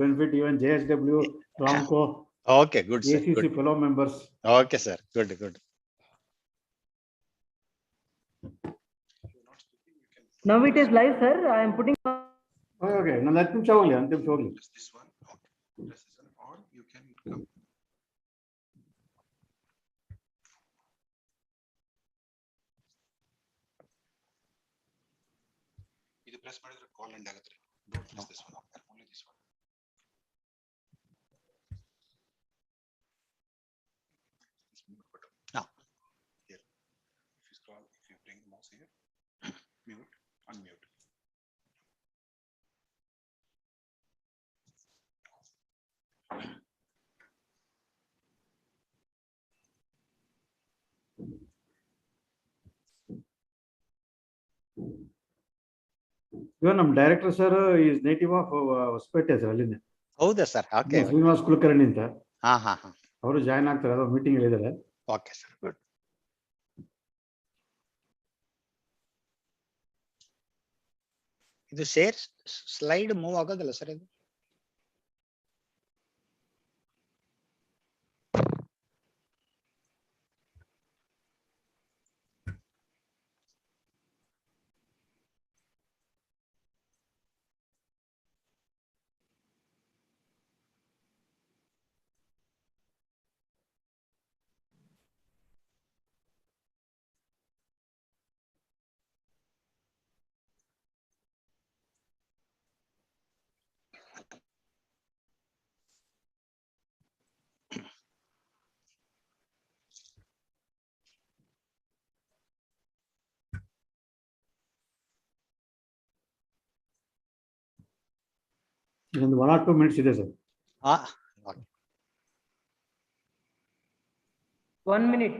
benefit even JSW, Ramco, Okay, good, sir. ACC Good. fellow members. Okay, sir. Good, good. Now it is live, sir. I am putting. Okay, now let him show you. This one, okay. Press this one, or you can come. This press call and don't press this one, only this one. Now, here, if you scroll, if you bring the mouse here, mute, unmute. Even ನಮ್ಮ director sir is native of Hospete sir ಅಲ್ಲಿಂದ. ಹೌದಾ sir? Okay. Srinivas Kulkarni ಅಂತ. ಹಾ. ಅವರು join ಆಗ್ತಾರೆ, ಅದು meeting ಹೇಳಿದ್ದಾರೆ. Okay sir, good. ಇದು ಶೇರ್ ಸ್ಲೈಡ್ ಮೂವ್ ಆಗೋದಲ್ಲ ಸರ್ ಇದು? ಒಂದು 1 or 2 minutes ಇದೆ sir. 1 minute.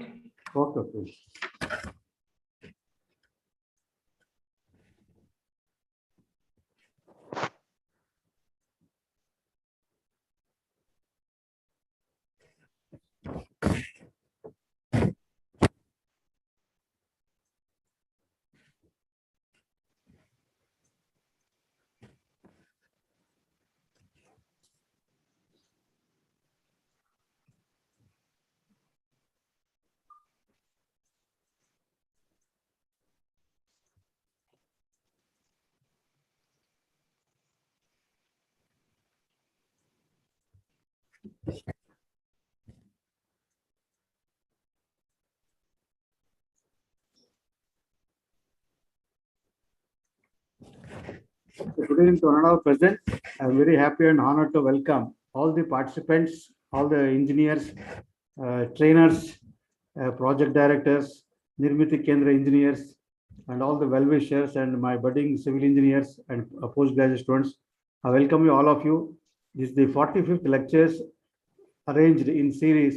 Okay. Today in Tornado present, I am very happy and honored to welcome all the participants, all the engineers, trainers, project directors, Nirmiti Kendra engineers, and all the well-wishers and my budding civil engineers and postgraduate students. I welcome you, all of you. This is the 45th lectures arranged in series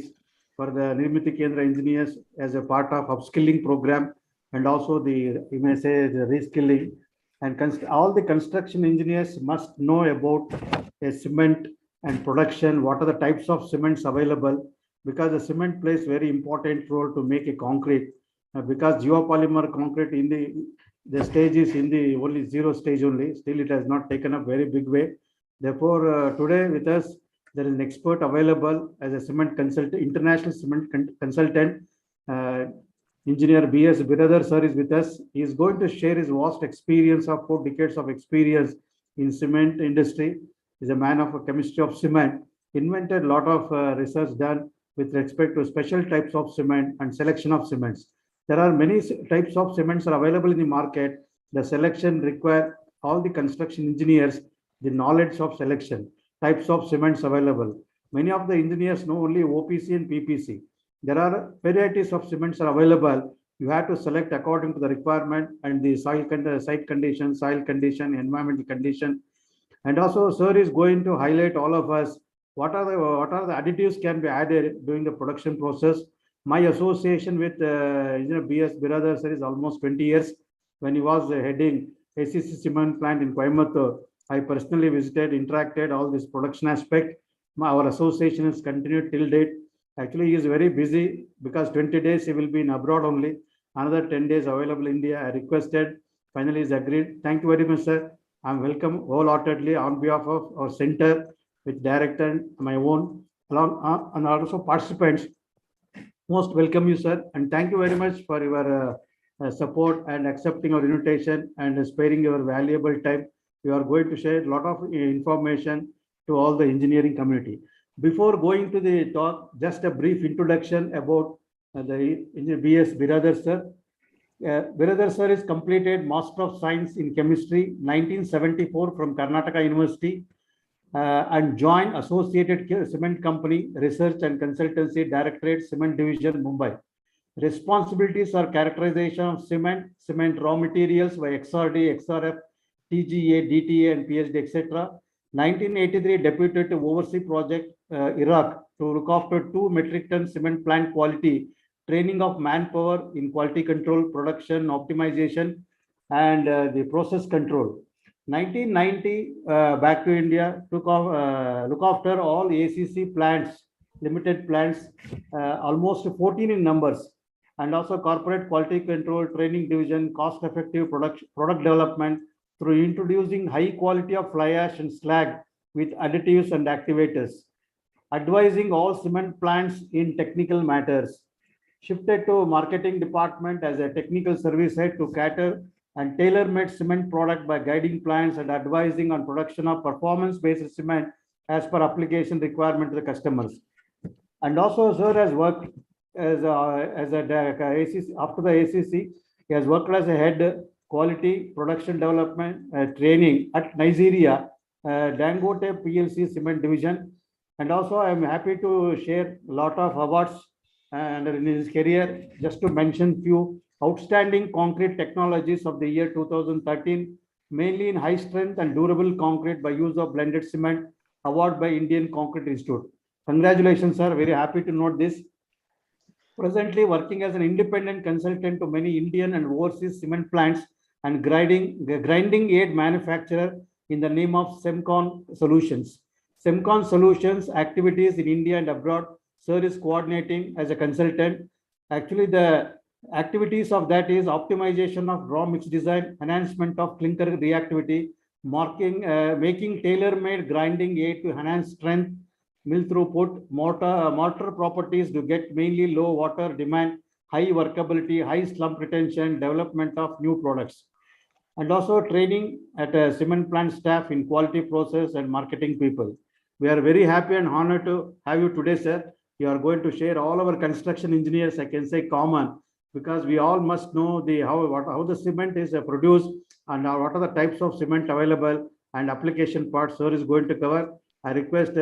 for the Nirmiti Kendra engineers as a part of upskilling program, and also the, you may say, the reskilling. And all the construction engineers must know about a cement and production, what are the types of cements available, because the cement plays very important role to make a concrete, because geopolymer concrete in the stage is in the only 0 stage only, still it has not taken up very big way. Therefore, today with us, there is an expert available as a cement consultant, international cement consultant, Engineer B.S. BIRADAR sir is with us. He is going to share his vast experience of 4 decades of experience in cement industry. He is a man of a chemistry of cement, invented a lot of research done with respect to special types of cement and selection of cements. There are many types of cements are available in the market. The selection require all the construction engineers the knowledge of selection, types of cements available. Many of the engineers know only OPC and PPC. There are varieties of cements are available. You have to select according to the requirement and the site condition, soil condition, environmental condition. And also, sir is going to highlight all of us what are the additives can be added during the production process. My association with Engineer B.S. BIRADAR sir is almost 20 years. When he was heading ACC cement plant in Coimbatore, I personally visited, interacted all this production aspect. Our association has continued till date. Actually, he is very busy because 20 days he will be in abroad only. Another 10 days available in India. I requested, finally is agreed. Thank you very much, sir. I am welcome wholeheartedly on behalf of our center with director and my own, along and also participants. Most welcome you, sir, and thank you very much for your support and accepting our invitation and sparing your valuable time. We are going to share a lot of information to all the engineering community. Before going to the talk, just a brief introduction about the BS BIRADAR, sir. BIRADAR, sir, is completed Master of Science in Chemistry 1974 from Karnataka University and joined Associated Cement Company Research and Consultancy Directorate Cement Division, Mumbai. Responsibilities are characterization of cement, cement raw materials by XRD, XRF, TGA, DTA, and PhD, etc. 1983 deputed to oversee project Iraq to look after 2 metric ton cement plant quality, training of manpower in quality control, production, optimization, and the process control. 1990 back to India, look after all ACC plants, limited plants, almost 14 in numbers, and also corporate quality control, training division, cost effective product development through introducing high quality of fly ash and slag with additives and activators, advising all cement plants in technical matters. Shifted to marketing department as a technical service head to cater and tailor-made cement product by guiding plants and advising on production of performance-based cement as per application requirement to the customers. And also, sir has worked as a ACC, after the ACC, he has worked as a head quality production development training at Nigeria, Dangote PLC Cement Division. And also, I am happy to share a lot of awards and in his career, just to mention few outstanding concrete technologies of the year 2013, mainly in high strength and durable concrete by use of blended cement, award by Indian Concrete Institute. Congratulations, sir. Very happy to note this. Presently working as an independent consultant to many Indian and overseas cement plants and grinding aid manufacturer in the name of CEMCON Solutions. CEMCON Solutions activities in India and abroad, sir is coordinating as a consultant. Actually, the activities of that is optimization of raw mix design, enhancement of clinker reactivity, making tailor-made grinding aid to enhance strength, mill throughput, mortar properties to get mainly low water demand, high workability, high slump retention, development of new products. And also training at a cement plant staff in quality process and marketing people. We are very happy and honored to have you today, sir. You are going to share all our construction engineers, I can say common, because we all must know how the cement is produced and what are the types of cement available and application parts sir is going to cover. I request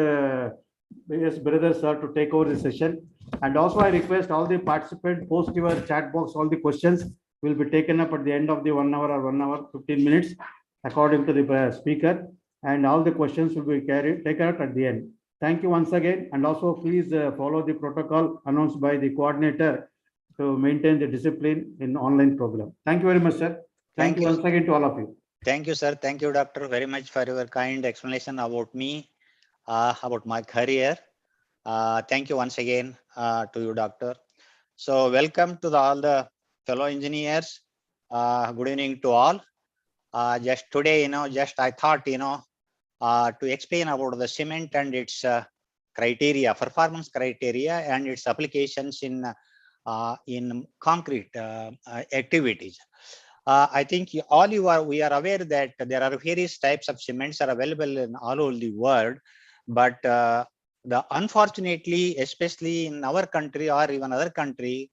yes, brother sir to take over the session. And also I request all the participants post your chat box, all the questions will be taken up at the end of the 1 hour or 1 hour 15 minutes according to the speaker, and all the questions will be taken out at the end. Thank you once again, and also please follow the protocol announced by the coordinator to maintain the discipline in online program. Thank you very much, sir. Thank you once again to all of you. Thank you, sir. Thank you, doctor, very much for your kind explanation about me, about my career. Thank you once again to you, doctor. So welcome to all the fellow engineers. Good evening to all. Just today, I thought, to explain about the cement and its criteria, performance criteria, and its applications in concrete activities. I think we are aware that there are various types of cements are available in all over the world, but unfortunately, especially in our country or even other country,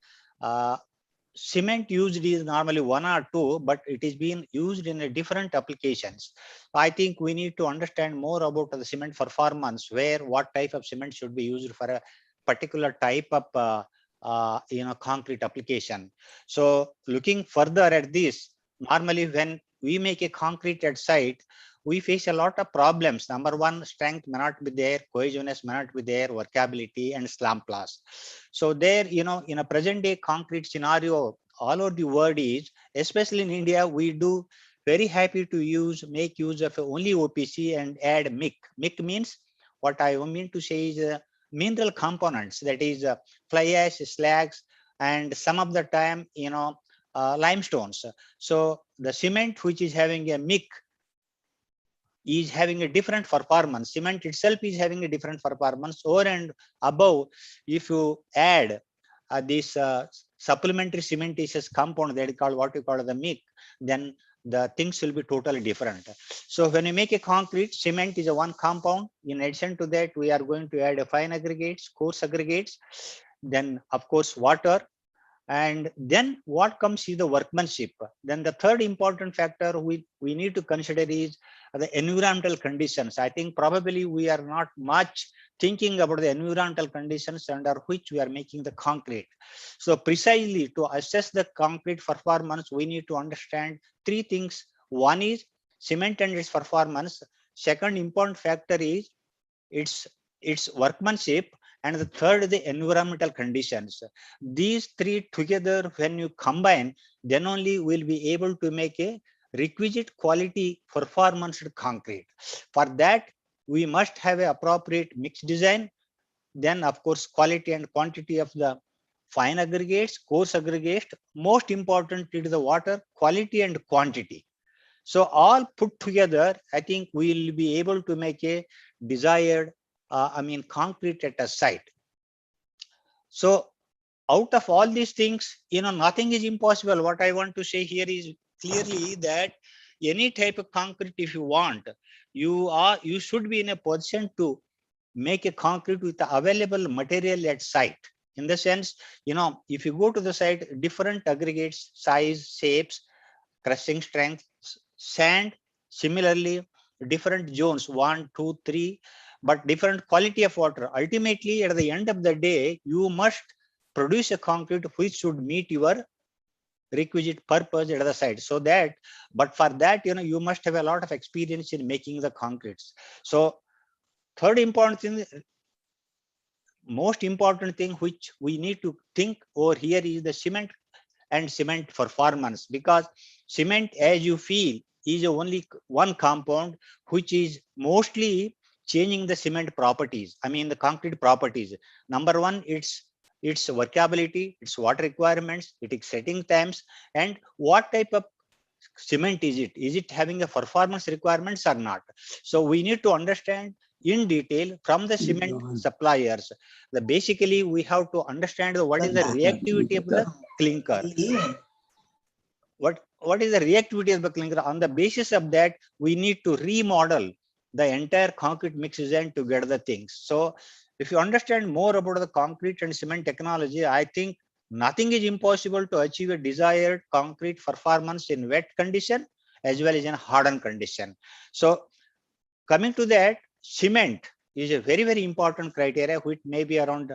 cement used is normally 1 or 2, but it is being used in different applications. I think we need to understand more about the cement performance, what type of cement should be used for a particular type of concrete application. So looking further at this, normally when we make a concrete at site, we face a lot of problems. Number one, strength may not be there, cohesiveness may not be there, workability and slump loss. So there, in a present day concrete scenario, all over the world is, especially in India, we do very happy to make use of only OPC and add MIC. MIC means, what I mean to say is mineral components, that is fly ash, slags, and some of the time, limestones. So the cement which is having a MIC is having a different performance. Cement itself is having a different performance. Over and above, if you add this supplementary cementitious compound that is called what you call the mix, then the things will be totally different. So when you make a concrete, cement is a one compound. In addition to that, we are going to add a fine aggregates, coarse aggregates, then of course water. And then what comes is the workmanship. Then the third important factor we need to consider is the environmental conditions. I think probably we are not much thinking about the environmental conditions under which we are making the concrete. So precisely to assess the concrete performance, we need to understand three things. One is cement and its performance. Second important factor is its workmanship, and the third the environmental conditions. These three together, when you combine, then only we'll be able to make a requisite quality performance concrete. For that, we must have an appropriate mix design. Then of course quality and quantity of the fine aggregates, coarse aggregates. Most important is the water quality and quantity. So all put together, I think we will be able to make a desired concrete at a site. So out of all these things, nothing is impossible. What I want to say here is clearly that any type of concrete, if you want, you should be in a position to make a concrete with the available material at site. In the sense, if you go to the site, different aggregates, size, shapes, crushing strength, sand, similarly different zones, 1, 2, 3, but different quality of water. Ultimately, at the end of the day, you must produce a concrete which should meet your requisite purpose at the site. So that, but for that, you must have a lot of experience in making the concretes. So third important thing, most important thing which we need to think over here is the cement and cement performance, because cement, as you feel, is only one compound which is mostly changing the cement properties. The concrete properties. Number one, its workability, its water requirements, its setting times, and what type of cement is it? Is it having a performance requirements or not? So we need to understand in detail from the cement suppliers. Basically we have to understand what is the reactivity of the clinker. What is the reactivity of the clinker? On the basis of that, we need to remodel the entire concrete mix design to get the things. So if you understand more about the concrete and cement technology, I think nothing is impossible to achieve a desired concrete performance in wet condition as well as in hardened condition. So coming to that, cement is a very, very important criteria, which may be around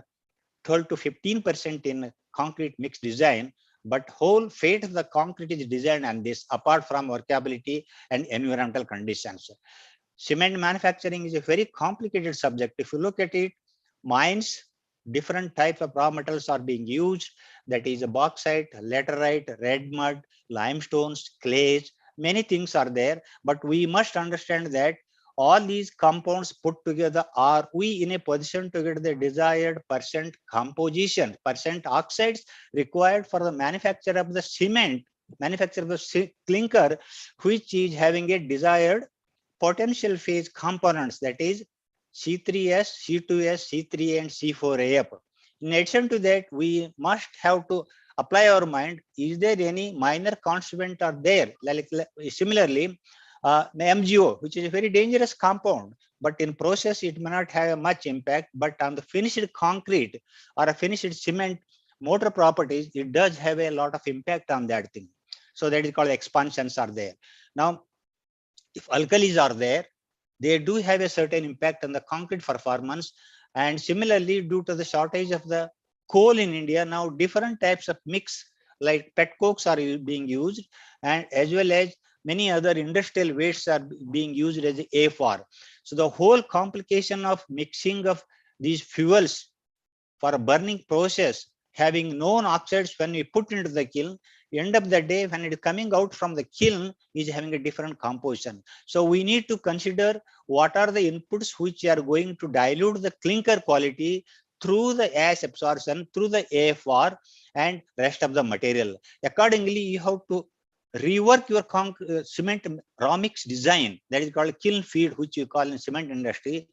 12 to 15% in concrete mix design, but whole fate of the concrete is designed on this, apart from workability and environmental conditions. Cement manufacturing is a very complicated subject. If you look at it, mines, different types of raw metals are being used. That is a bauxite, laterite, red mud, limestones, clays, many things are there. But we must understand that all these compounds put together, are we in a position to get the desired percent composition, percent oxides required for the manufacture of the cement, manufacture of the clinker, which is having a desired potential phase components, that is C3S, C2S, C3A, and C4AF. In addition to that, we must have to apply our mind, is there any minor constituent are there? Similarly, MgO, which is a very dangerous compound, but in process it may not have much impact, but on the finished concrete or a finished cement mortar properties, it does have a lot of impact on that thing. So that is called expansions are there. Now, if alkalis are there, they do have a certain impact on the concrete performance. And similarly, due to the shortage of the coal in India, now different types of mix like pet cokes are being used, and as well as many other industrial wastes are being used as AFR. So the whole complication of mixing of these fuels for a burning process, having known oxides when we put into the kiln, end of the day, when it is coming out from the kiln, is having a different composition. So we need to consider what are the inputs which are going to dilute the clinker quality through the ash absorption, through the AFR and rest of the material. Accordingly, you have to rework your cement raw mix design, that is called kiln feed, which you call in cement industry.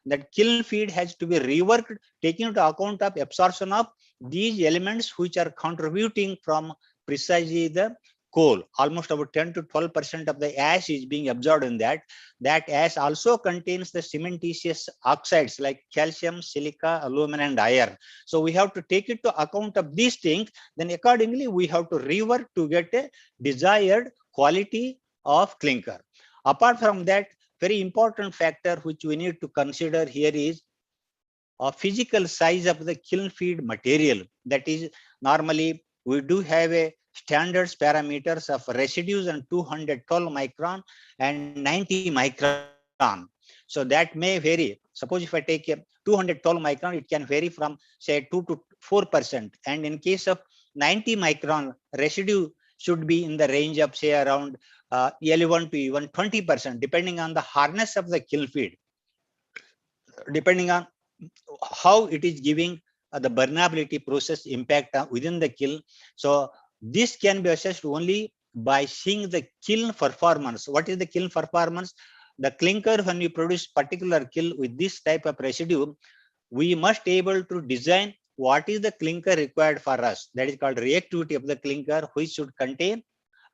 That kiln feed has to be reworked, taking into account of absorption of these elements which are contributing from precisely the coal. Almost about 10 to 12% of the ash is being absorbed in that. That ash also contains the cementitious oxides like calcium, silica, aluminum, and iron. So we have to take into account of these things. Then accordingly, we have to rework to get a desired quality of clinker. Apart from that, very important factor which we need to consider here is a physical size of the kiln feed material. That is, normally we do have a standards parameters of residues and 212 micron and 90 micron. So that may vary. Suppose if I take a 212 micron, it can vary from say 2 to 4%. And in case of 90 micron, residue should be in the range of say around 11 to even 20%, depending on the hardness of the kiln feed, depending on how it is giving the burnability process impact within the kiln. So this can be assessed only by seeing the kiln performance. What is the kiln performance? The clinker, when you produce particular kiln with this type of residue, we must able to design what is the clinker required for us. That is called reactivity of the clinker, which should contain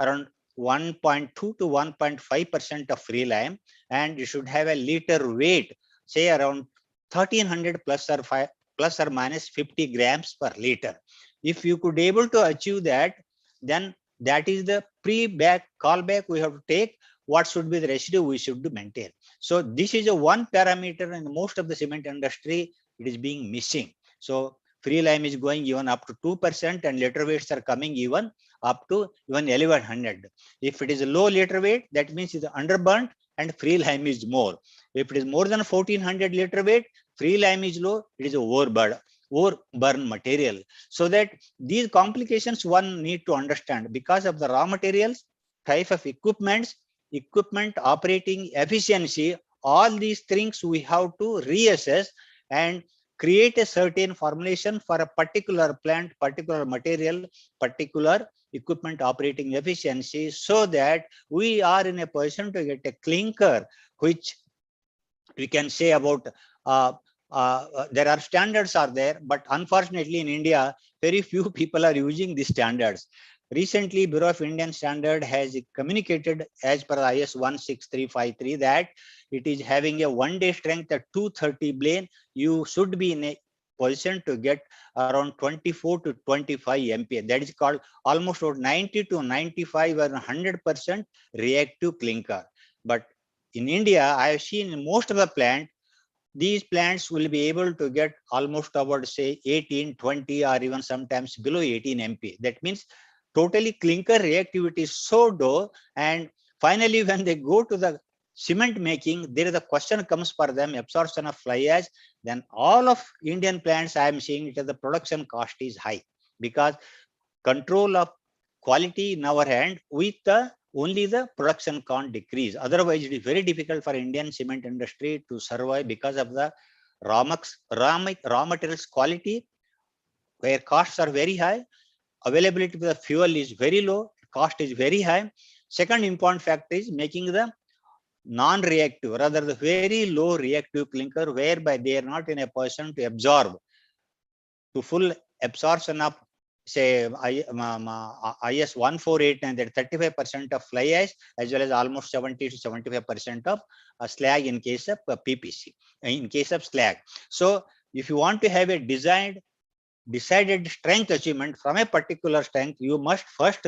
around 1.2 to 1.5% of free lime, and it should have a liter weight, say around 1300 plus or minus 50 grams per liter. If you could able to achieve that, then that is the pre-back callback we have to take. What should be the residue we should maintain. So this is a one parameter in most of the cement industry, it is being missing. So free lime is going even up to 2% and liter weights are coming even up to even 1100. If it is a low liter weight, that means it's underburnt and free lime is more. If it is more than 1400 liter weight, free lime is low, it is a overburn material. So that these complications one need to understand because of the raw materials, type of equipment operating efficiency, all these things we have to reassess and create a certain formulation for a particular plant, particular material, particular equipment operating efficiency, so that we are in a position to get a clinker, which we can say about there are standards are there, but unfortunately in India, very few people are using these standards. Recently, Bureau of Indian Standard has communicated as per IS 16353 that it is having a one-day strength at 230 blane. You should be in a position to get around 24 to 25 MPa. That is called almost 90 to 95 or 100% reactive clinker. But in India, I have seen in most of the plant, these plants will be able to get almost about say 18, 20 or even sometimes below 18 MPa. That means totally clinker reactivity is so low, and finally when they go to the cement making, there is a question comes for them, absorption of fly ash. Then all of Indian plants I am seeing it as the production cost is high, because control of quality in our hand with the only the production can't decrease. Otherwise, it is very difficult for Indian cement industry to survive because of the raw materials quality, where costs are very high. Availability of the fuel is very low, cost is very high. Second important factor is making the non-reactive, rather the very low reactive clinker, whereby they are not in a position to absorb to full absorption of say IS 148 and that 35% of fly ash, as well as almost 70 to 75% of slag in case of PPC, in case of slag. So if you want to have a decided strength achievement from a particular strength, you must first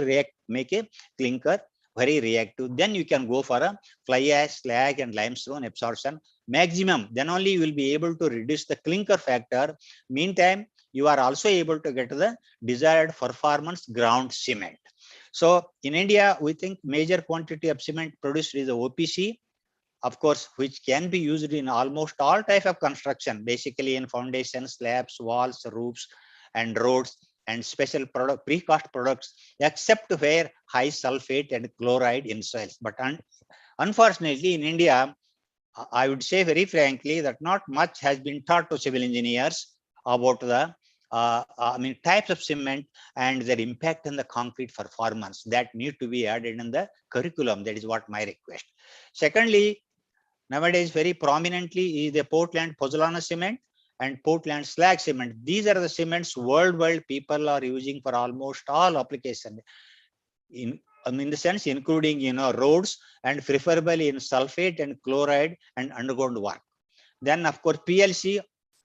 make a clinker very reactive. Then you can go for a fly ash, slag and limestone absorption maximum. Then only you will be able to reduce the clinker factor. Meantime, you are also able to get the desired performance ground cement. So in India, we think major quantity of cement produced is the OPC, of course, which can be used in almost all type of construction, basically in foundations, slabs, walls, roofs, and roads, and special product precast products, except where high sulfate and chloride in soils. But unfortunately, in India, I would say very frankly that not much has been taught to civil engineers about the types of cement and their impact on the concrete performance that need to be added in the curriculum. That is what my request. Secondly, nowadays very prominently is the Portland pozzolana cement and Portland slag cement. These are the cements worldwide people are using for almost all applications. In the sense including roads and preferably in sulfate and chloride and underground work. Then of course PLC,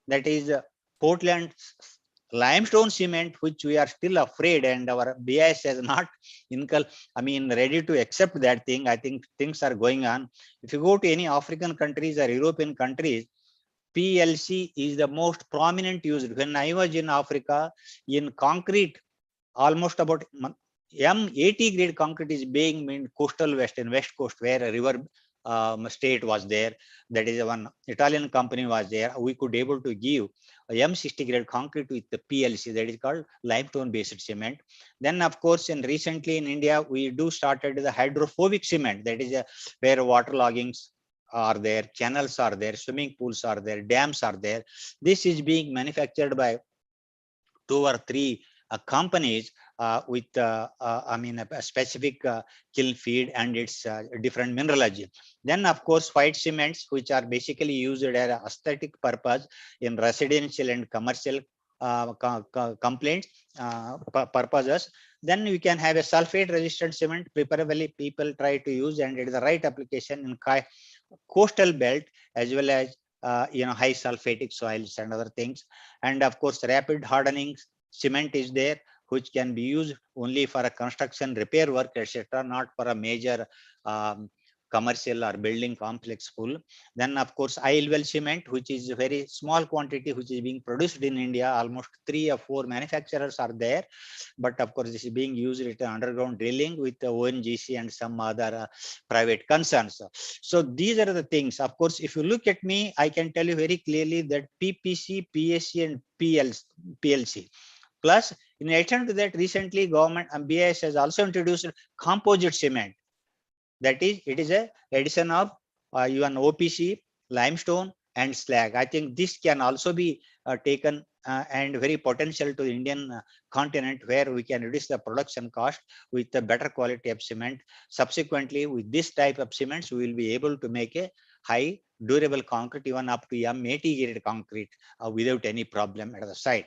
that is Portland limestone cement, which we are still afraid, and our BIS has not ready to accept that thing. I think things are going on. If you go to any African countries or European countries, PLC is the most prominent used. When I was in Africa, in concrete, almost about M80 grade concrete is being made coastal west and west coast, where a river state was there. That is one Italian company was there. We could able to give a M60 grade concrete with the PLC, that is called limestone based cement. Then of course, recently in India, we do started the hydrophobic cement, that is where water loggings are there, channels are there, swimming pools are there, dams are there. This is being manufactured by 2 or 3 companies with a specific kiln feed and its different mineralogy. Then of course white cements, which are basically used at an aesthetic purpose in residential and commercial complaints purposes. Then we can have a sulfate resistant cement, preferably people try to use, and it is the right application in coastal belt as well as high sulfatic soils and other things. And of course rapid hardening cement is there, which can be used only for a construction repair work, etc., not for a major commercial or building complex pool. Then of course oil well cement, which is a very small quantity, which is being produced in India. Almost 3 or 4 manufacturers are there, but of course this is being used at underground drilling with the ONGC and some other private concerns. So these are the things. Of course, if you look at me, I can tell you very clearly that PPC, PSC and PLC. Plus, in addition to that, recently government and BIS has also introduced composite cement. That is, it is a addition of even OPC, limestone and slag. I think this can also be taken and very potential to the Indian continent, where we can reduce the production cost with the better quality of cement. Subsequently, with this type of cements, we will be able to make a high durable concrete, even up to M80 grade concrete without any problem at the site.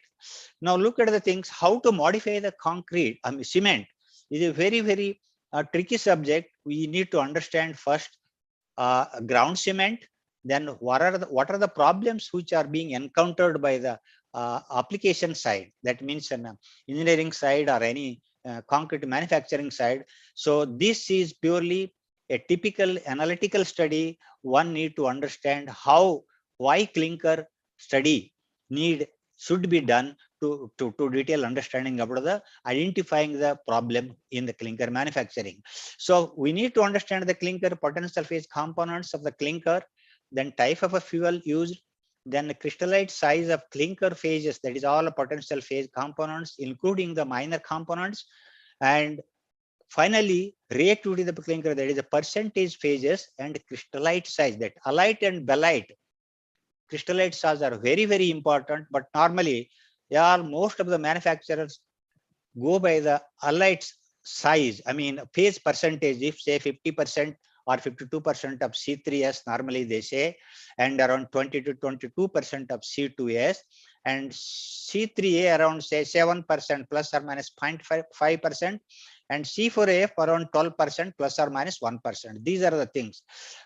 Now look at the things, how to modify the concrete, cement is a very, very tricky subject. We need to understand first ground cement, then what are the problems which are being encountered by the application side, that means an engineering side or any concrete manufacturing side. So this is purely a typical analytical study. One need to understand why clinker study should be done to detail understanding about the identifying the problem in the clinker manufacturing. So we need to understand the clinker potential phase components of the clinker, then type of a fuel used, then the crystallite size of clinker phases, that is all potential phase components, including the minor components, and finally reactivity of the clinker, that is the percentage phases, and crystallite size, that alite and belite. Crystallite size are very, very important, but normally most of the manufacturers go by the alite size, phase percentage. If say 50% or 52% of C3S, normally they say, and around 20 to 22% of C2S, and C3A around say 7% plus or minus 0.5%, and C4A around 12% plus or minus 1%. These are the things.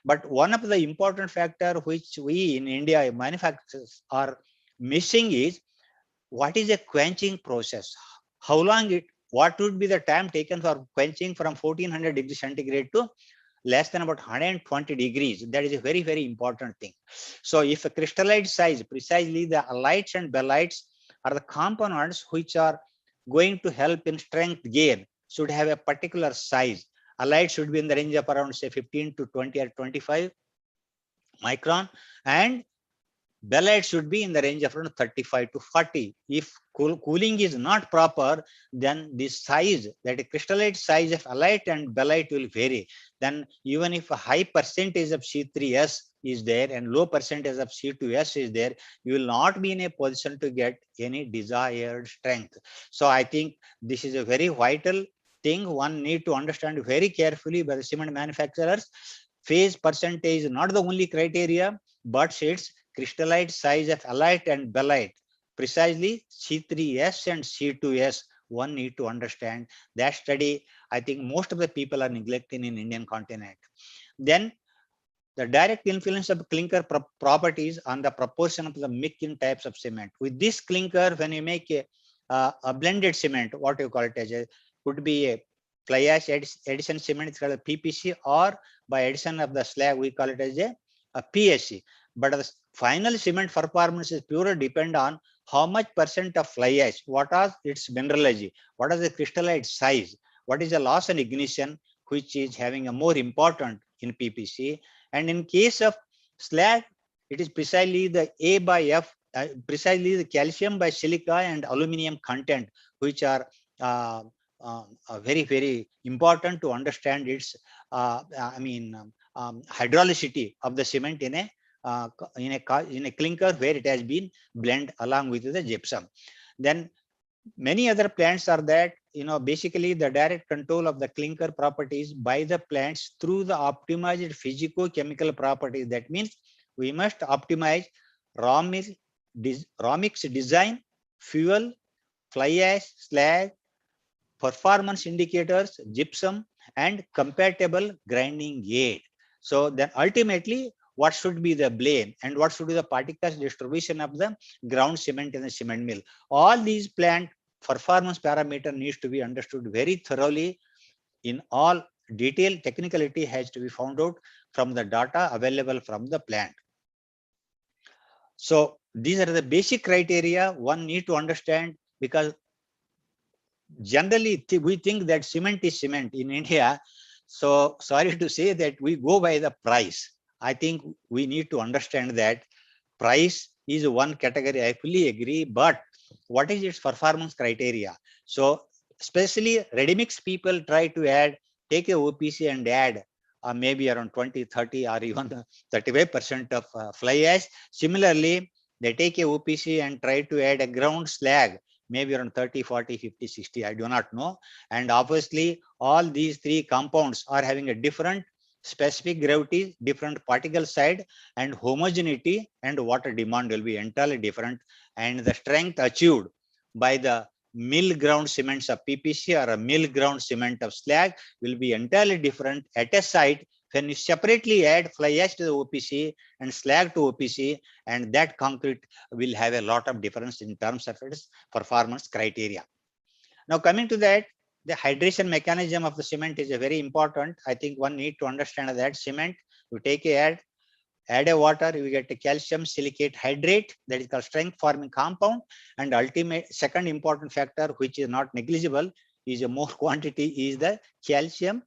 But one of the important factor which we in India manufacturers are missing is, what is a quenching process? How long what would be the time taken for quenching from 1400 degrees centigrade to less than about 120 degrees? That is a very, very important thing. So if a crystallite size, precisely the alites and belites are the components which are going to help in strength gain, should have a particular size. Alite should be in the range of around say 15 to 20 or 25 micron, and Belite should be in the range of around 35 to 40. If cooling is not proper, then the size, that is crystallite size of alite and belite will vary. Then even if a high percentage of C3S is there and low percentage of C2S is there, you will not be in a position to get any desired strength. So I think this is a very vital thing one need to understand very carefully by the cement manufacturers. Phase percentage is not the only criteria, but its crystallite size of alite and belite, precisely C3S and C2S, one need to understand. That study, I think most of the people are neglecting in Indian continent. Then the direct influence of clinker properties on the proportion of the mix in types of cement. With this clinker, when you make a blended cement, what you call it as a, could be a fly ash addition cement, it's called a PPC, or by addition of the slag, we call it as a PSC. But the final cement performance is purely depend on how much percent of fly ash, what are its mineralogy, what is the crystallite size, what is the loss and ignition, which is having a more important in PPC. And in case of slag, it is precisely the A by F, precisely the calcium by silica and aluminum content, which are very, very important to understand its, hydraulicity of the cement in a clinker where it has been blended along with the gypsum. Then many other plants are that, basically the direct control of the clinker properties by the plants through the optimized physico-chemical properties. That means we must optimize raw mix design, fuel, fly ash, slag, performance indicators, gypsum, and compatible grinding aid. So then ultimately, what should be the blend and what should be the particles distribution of the ground cement in the cement mill. All these plant performance parameter needs to be understood very thoroughly. In all detail, technicality has to be found out from the data available from the plant. So these are the basic criteria one need to understand, because generally we think that cement is cement in India. So sorry to say that we go by the price. I think we need to understand that price is one category. I fully agree, but what is its performance criteria? So especially ready mix people try to take a OPC and add maybe around 20, 30 or even 35% of fly ash. Similarly, they take a OPC and try to add a ground slag, maybe around 30, 40, 50, 60, I do not know. And obviously, all these three compounds are having a different specific gravity, different particle side, and homogeneity and water demand will be entirely different. And the strength achieved by the mill ground cements of PPC or a mill ground cement of slag will be entirely different at a site when you separately add fly ash to the OPC and slag to OPC, and that concrete will have a lot of difference in terms of its performance criteria. Now coming to that, the hydration mechanism of the cement is a very important. I think one need to understand that cement, you take add a water, you get a calcium silicate hydrate, that is called strength forming compound. And ultimate second important factor, which is not negligible, is a more quantity, is the calcium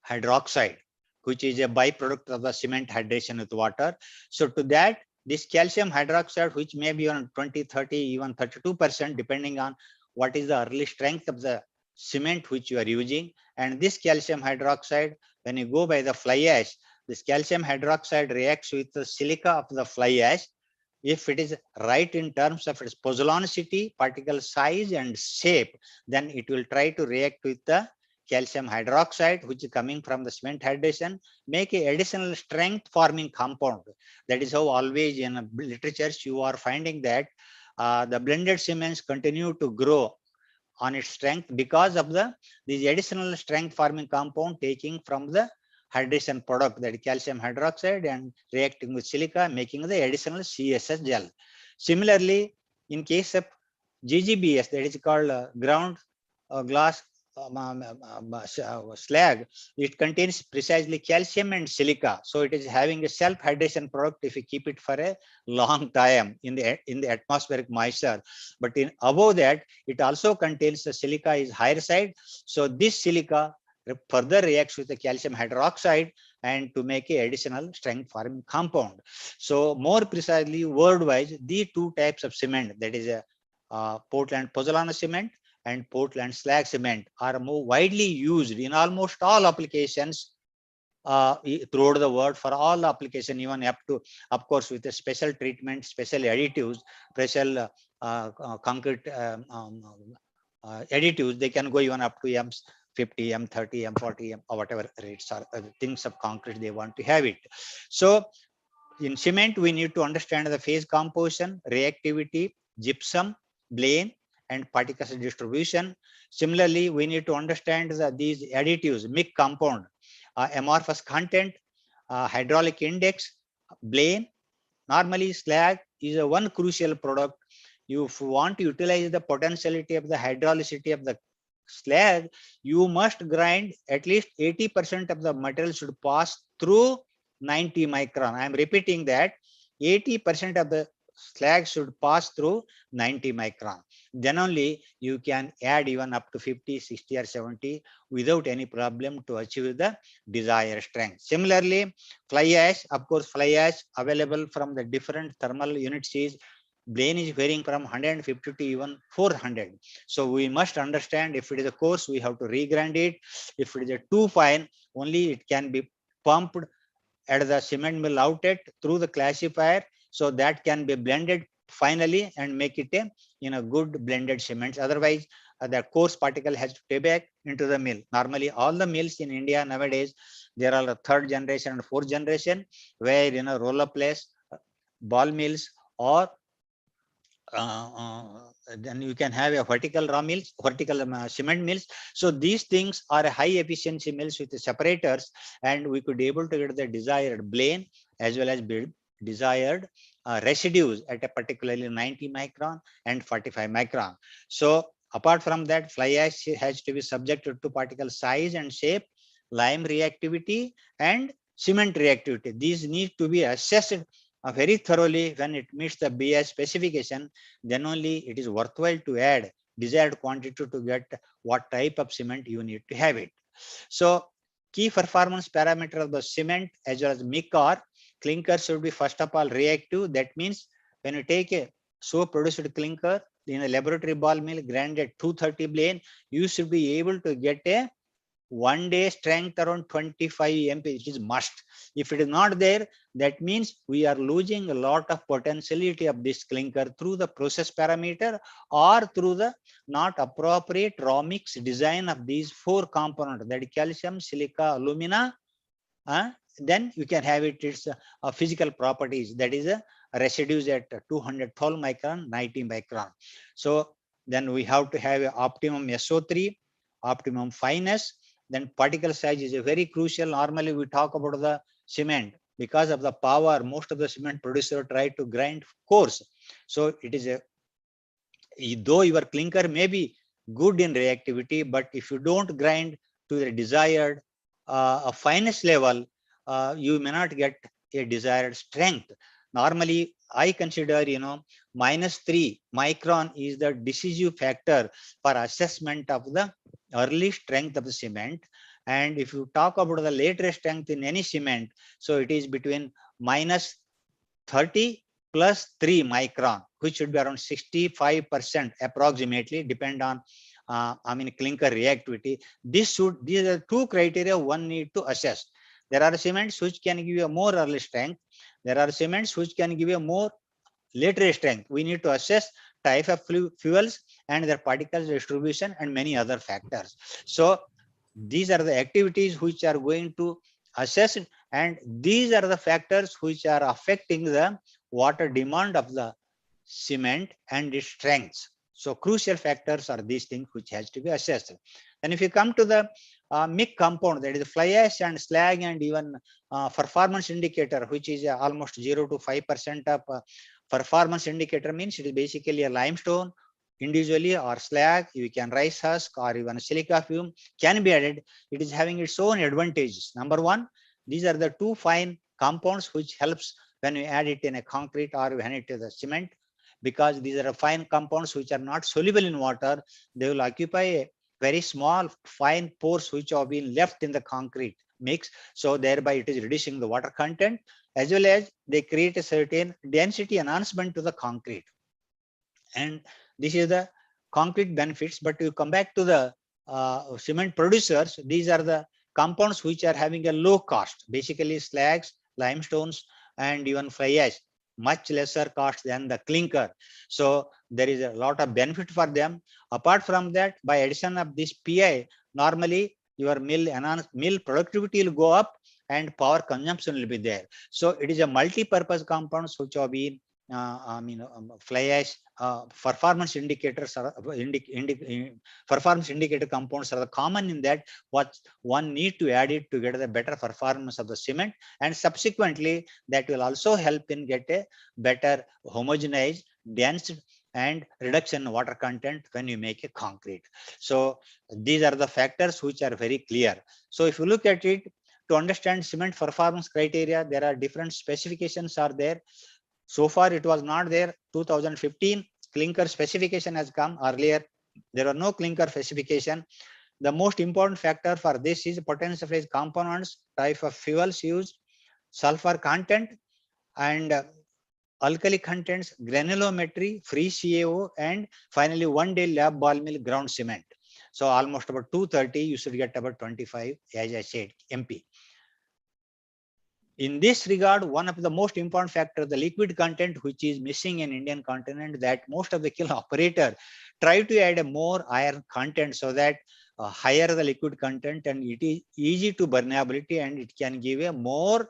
hydroxide, which is a byproduct of the cement hydration with water. So to that, this calcium hydroxide, which may be on 20, 30, even 32%, depending on what is the early strength of the cement which you are using. And this calcium hydroxide, when you go by the fly ash, this calcium hydroxide reacts with the silica of the fly ash. If it is right in terms of its pozzononicity, particle size and shape, then it will try to react with the calcium hydroxide, which is coming from the cement hydration, make a additional strength forming compound. That is how always in literatures you are finding that the blended cements continue to grow on its strength because of these additional strength forming compound taking from the hydration product, that is calcium hydroxide, and reacting with silica, making the additional CSS gel. Similarly, in case of GGBS, that is called ground glass slag, it contains precisely calcium and silica. So it is having a self hydration product if you keep it for a long time in the atmospheric moisture. But in above that, it also contains the silica is higher side. So this silica further reacts with the calcium hydroxide, and to make a additional strength forming compound. So more precisely, word wise, the two types of cement, that is a Portland pozzolana cement and Portland slag cement, are more widely used in almost all applications throughout the world, for all application, even up to, of course, with a special treatment, special additives, special concrete additives, they can go even up to M50, M30, M40, or whatever rates are things of concrete they want to have it. So in cement, we need to understand the phase composition, reactivity, gypsum, blane, and particles distribution. Similarly, we need to understand these additives, mixed compound, amorphous content, hydraulic index, blane. Normally, slag is a one crucial product. If you want to utilize the potentiality of the hydraulicity of the slag, you must grind at least 80% of the material should pass through 90 micron. I am repeating that 80% of the slag should pass through 90 micron. Then only you can add even up to 50, 60 or 70 without any problem to achieve the desired strength. Similarly, fly ash, of course, fly ash available from the different thermal units is blane is varying from 150 to even 400. So we must understand, if it is a coarse, we have to regrind it. If it is a too fine, only it can be pumped at the cement mill outlet through the classifier, so that can be blended finally and make it a good blended cements. Otherwise, the coarse particle has to stay back into the mill. Normally, all the mills in India nowadays, there are a third generation and fourth generation, where roller place, ball mills, or then you can have a vertical raw mills, vertical cement mills. So these things are high efficiency mills with the separators, and we could able to get the desired blane as well as desired residues at a particularly 90 micron and 45 micron. So apart from that, fly ash has to be subjected to particle size and shape, lime reactivity, and cement reactivity. These need to be assessed very thoroughly. When it meets the BS specification, then only it is worthwhile to add desired quantity to get what type of cement you need to have it. So key performance parameter of the cement as well as mix are, clinker should be first of all reactive. That means when you take a so produced clinker in a laboratory ball mill, grind at 230 blane, you should be able to get a 1 day strength around 25 MP. It is must. If it is not there, that means we are losing a lot of potentiality of this clinker through the process parameter or through the not appropriate raw mix design of these four components, that is calcium, silica, alumina. Then you can have its physical properties, that is residues at 212 micron, 90 micron. So then we have to have optimum SO3, optimum fineness. Then particle size is a very crucial. Normally we talk about the cement because of the power. Most of the cement producer try to grind coarse. So it is though your clinker may be good in reactivity, but if you don't grind to the desired fineness level, you may not get a desired strength. Normally, I consider -3 micron is the decisive factor for assessment of the early strength of the cement. And if you talk about the later strength in any cement, so it is between -30 plus 3 micron, which should be around 65% approximately, depend on clinker reactivity. These are two criteria one need to assess. There are cements which can give you a more early strength. There are cements which can give you a more later strength. We need to assess type of fuels and their particles distribution and many other factors. So these are the activities which are going to assess, and these are the factors which are affecting the water demand of the cement and its strengths. So crucial factors are these things which has to be assessed. And if you come to the mix compound, that is fly ash and slag, and even performance indicator, which is almost 0 to 5% of performance indicator, means it is basically a limestone individually or slag. You can rice husk or even silica fume can be added. It is having its own advantages. Number one, these are the two fine compounds which helps when we add it in a concrete or when it is a cement, because these are fine compounds which are not soluble in water. They will occupy a very small fine pores which have been left in the concrete mix. So thereby it is reducing the water content, as well as they create a certain density enhancement to the concrete. And this is the concrete benefits. But you come back to the cement producers, these are the compounds which are having a low cost, basically slags, limestones, and even fly ash, much lesser cost than the clinker. So there is a lot of benefit for them. Apart from that, by addition of this PI, normally your mill productivity will go up and power consumption will be there. So it is a multi-purpose compounds which have been fly ash performance indicators are performance indicator compounds are common in that. What one need to add it to get the better performance of the cement, and subsequently that will also help in get a better homogenized, dense, and reduction in water content when you make a concrete. So these are the factors which are very clear. So if you look at it, to understand cement performance criteria, there are different specifications are there. So far it was not there. 2015 clinker specification has come. Earlier there were no clinker specification. The most important factor for this is potential phase components, type of fuels used, sulfur content, and alkali contents, granulometry, free CaO, and finally 1 day lab ball mill ground cement. So almost about 230, you should get about 25, as I said, MP. In this regard, one of the most important factor, the liquid content, which is missing in Indian continent, that most of the kiln operator try to add a more iron content so that higher the liquid content and it is easy to burnability and it can give a more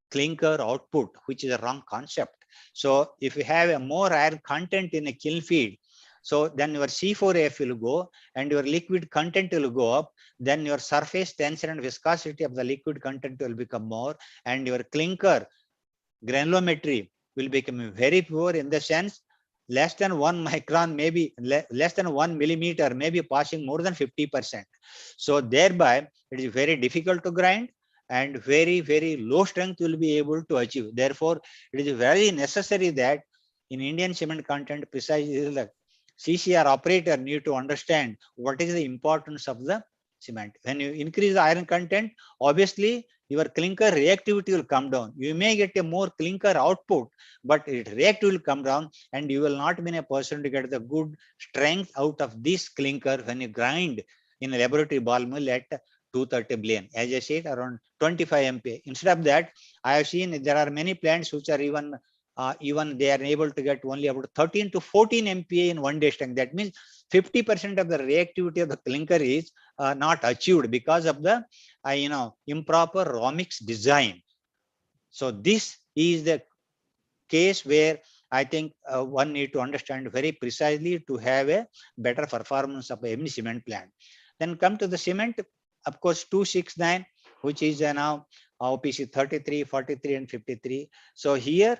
clinker output, which is a wrong concept. So if you have a more iron content in a kiln feed, so then your C4F will go and your liquid content will go up. Then your surface tension and viscosity of the liquid content will become more, and your clinker granulometry will become very poor, in the sense less than 1 micron, maybe less than 1 millimeter, maybe passing more than 50%. So thereby it is very difficult to grind and very, very low strength will be able to achieve. Therefore, it is very necessary that in Indian cement content, precisely the CCR operator need to understand what is the importance of the cement. When you increase the iron content, obviously your clinker reactivity will come down. You may get a more clinker output, but its reactivity will come down and you will not be in a position to get the good strength out of this clinker when you grind in a laboratory ball mill at 230 billion. As I said, around 25 MPa. Instead of that, I have seen there are many plants which are even they are able to get only about 13 to 14 MPa in 1 day strength. That means 50% of the reactivity of the clinker is not achieved because of the improper raw mix design. So this is the case where I think one need to understand very precisely to have a better performance of any cement plant. Then come to the cement, of course, 269, which is now OPC 33, 43, and 53. So here,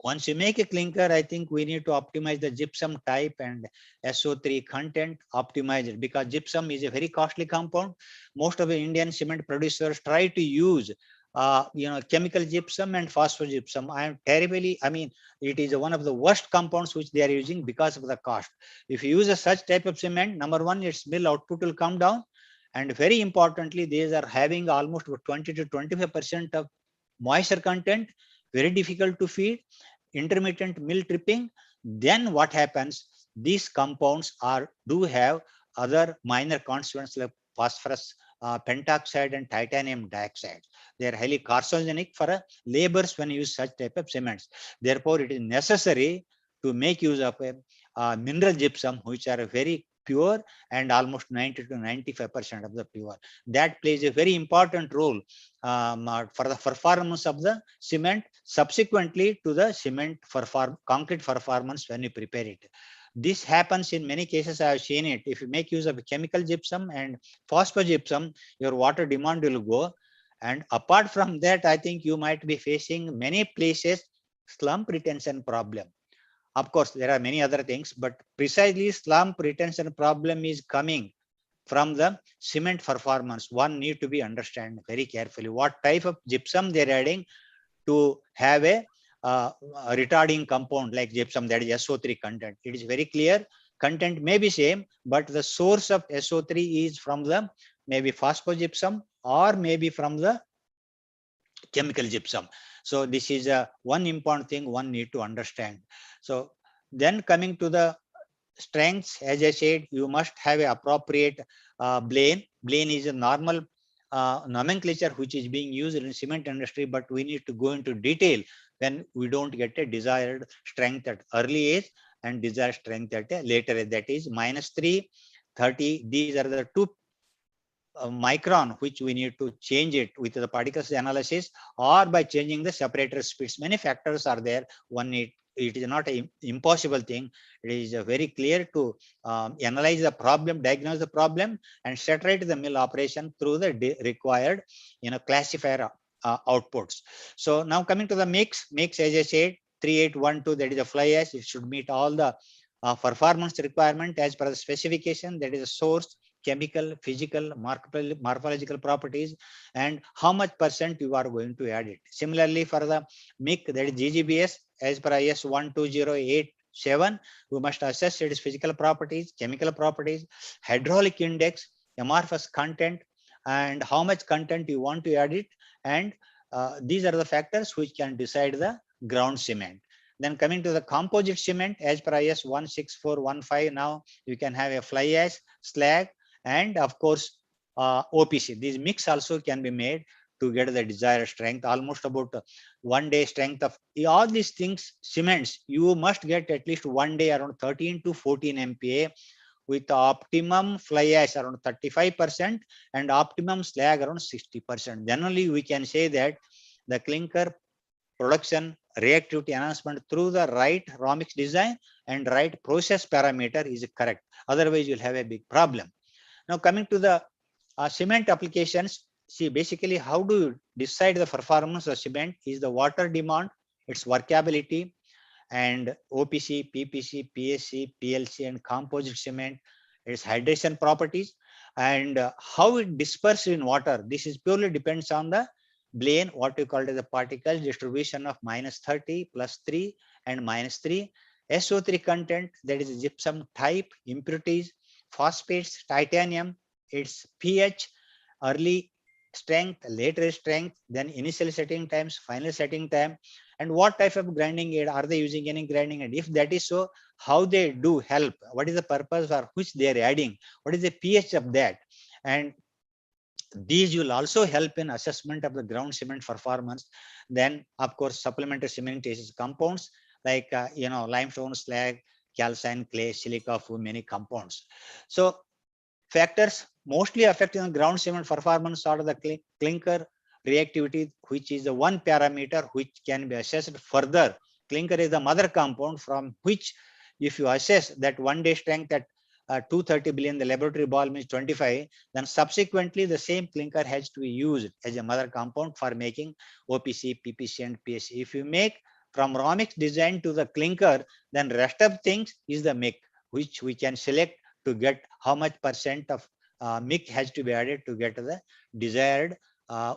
once you make a clinker, I think we need to optimize the gypsum type and SO3 content, optimize it, because gypsum is a very costly compound. Most of the Indian cement producers try to use chemical gypsum and phosphogypsum. It is one of the worst compounds which they are using because of the cost. If you use such type of cement, number one, its mill output will come down. And very importantly, these are having almost 20 to 25% of moisture content, very difficult to feed, intermittent mill tripping. Then what happens? These compounds do have other minor constituents like phosphorus pentoxide and titanium dioxide. They are highly carcinogenic for laborers when you use such type of cements. Therefore, it is necessary to make use of a mineral gypsum, which are very pure and almost 90 to 95% of the pure. That plays a very important role for the performance of the cement, subsequently to the cement concrete performance when you prepare it. This happens in many cases. I have seen it. If you make use of chemical gypsum and phosphogypsum, your water demand will go. And apart from that, I think you might be facing many places slump retention problem. Of course, there are many other things, but precisely slump retention problem is coming from the cement performance. One need to be understand very carefully what type of gypsum they're adding to have a retarding compound like gypsum, that is SO3 content. It is very clear. Content may be same, but the source of SO3 is from the maybe phosphogypsum or maybe from the chemical gypsum. So this is one important thing one need to understand. So then coming to the strengths, as I said, you must have a appropriate plane. Plane is a normal nomenclature which is being used in cement industry, but we need to go into detail when we don't get a desired strength at early age and desired strength at a later age. That is -3, 30. These are the two micron which we need to change it with the particles analysis or by changing the separator speeds. Many factors are there. One need, it is not an impossible thing. It is very clear to analyze the problem, diagnose the problem, and saturate the mill operation through the required classifier outputs. So now coming to the mix as I said, 3812, that is a fly ash. It should meet all the performance requirement as per the specification. That is a source, chemical, physical, morphological properties, and how much % you are going to add it. Similarly, for the MIC, that is GGBS, as per IS 12087, we must assess its physical properties, chemical properties, hydraulic index, amorphous content, and how much content you want to add it. And these are the factors which can decide the ground cement. Then coming to the composite cement, as per IS 16415, now you can have a fly ash, slag, and of course OPC. These mix also can be made to get the desired strength, almost about 1 day strength of all these things. Cements, you must get at least 1 day around 13 to 14 MPa with optimum fly ash around 35% and optimum slag around 60%. Then only we can say that the clinker production reactivity enhancement through the right raw mix design and right process parameter is correct. Otherwise, you'll have a big problem. Now coming to the cement applications, see basically how do you decide the performance of cement is the water demand, its workability, and OPC, PPC, PSC, PLC, and composite cement, its hydration properties, and how it disperses in water. This is purely depends on the plane, what you call it as the particle distribution of -30, +3, and -3. SO3 content, that is gypsum type, impurities, phosphates, titanium, its pH, early strength, later strength, then initial setting times, final setting time, and what type of grinding aid are they using, any grinding aid? If that is so, how they do help, what is the purpose for which they are adding, what is the pH of that, and these will also help in assessment of the ground cement performance. Then of course supplementary cementitious compounds like limestone, slag, calcine, clay, silica, many compounds. So factors mostly affecting the ground cement performance are the clinker reactivity, which is the one parameter which can be assessed further. Clinker is the mother compound from which if you assess that 1 day strength at 230 billion, the laboratory ball means 25, then subsequently the same clinker has to be used as a mother compound for making OPC, PPC, and PSC. If you make from raw mix design to the clinker, then rest of things is the mix, which we can select to get how much % of mix has to be added to get the desired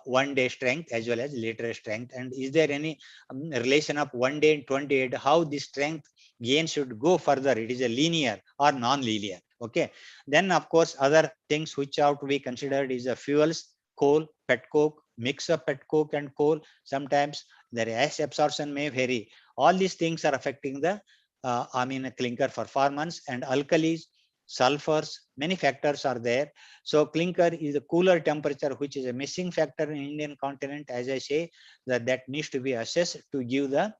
1 day strength as well as later strength. And is there any relation of 1 day and 28, how this strength gain should go further? It is a linear or non-linear. Okay. Then of course other things which have to be considered is the fuels, coal, pet coke, mix of pet coke and coal. Sometimes the ash absorption may vary. All these things are affecting the clinker performance, and alkalis, sulfurs, many factors are there. So clinker is a cooler temperature, which is a missing factor in Indian continent. As I say, that needs to be assessed to give the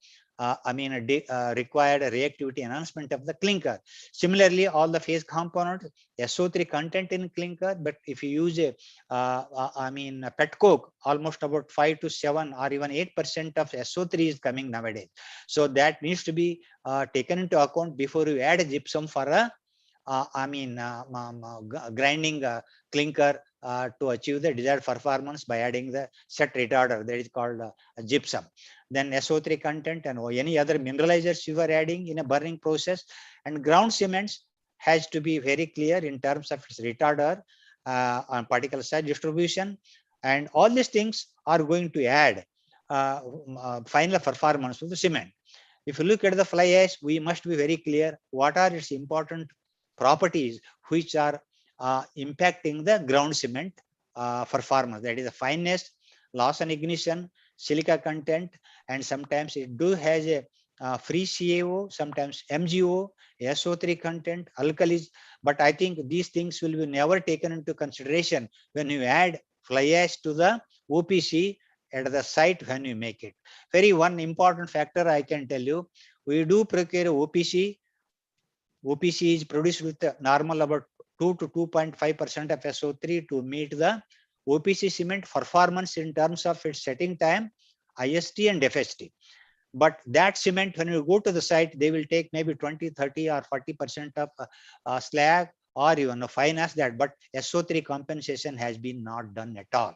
required reactivity enhancement of the clinker. Similarly, all the phase components, SO3 content in clinker, but if you use a pet coke, almost about 5 to 7 or even 8% of SO3 is coming nowadays. So that needs to be taken into account before you add a gypsum for a grinding clinker to achieve the desired performance by adding the set retarder, that is called gypsum. Then SO3 content and any other mineralizers you are adding in a burning process. And ground cements has to be very clear in terms of its retarder and particle size distribution, and all these things are going to add final performance to the cement. If you look at the fly ash, we must be very clear what are its important properties which are impacting the ground cement performance. That is the fineness, loss and ignition, silica content, and sometimes it do has a free CaO, sometimes MgO, SO3 content, alkalis. But I think these things will be never taken into consideration when you add fly ash to the OPC at the site when you make it. Very one important factor I can tell you, we do procure OPC. OPC is produced with normal about 2 to 2.5% of SO3 to meet the OPC cement performance in terms of its setting time, IST and FST. But that cement, when you go to the site, they will take maybe 20, 30 or 40% of slag or even a fine as that. But SO3 compensation has been not done at all.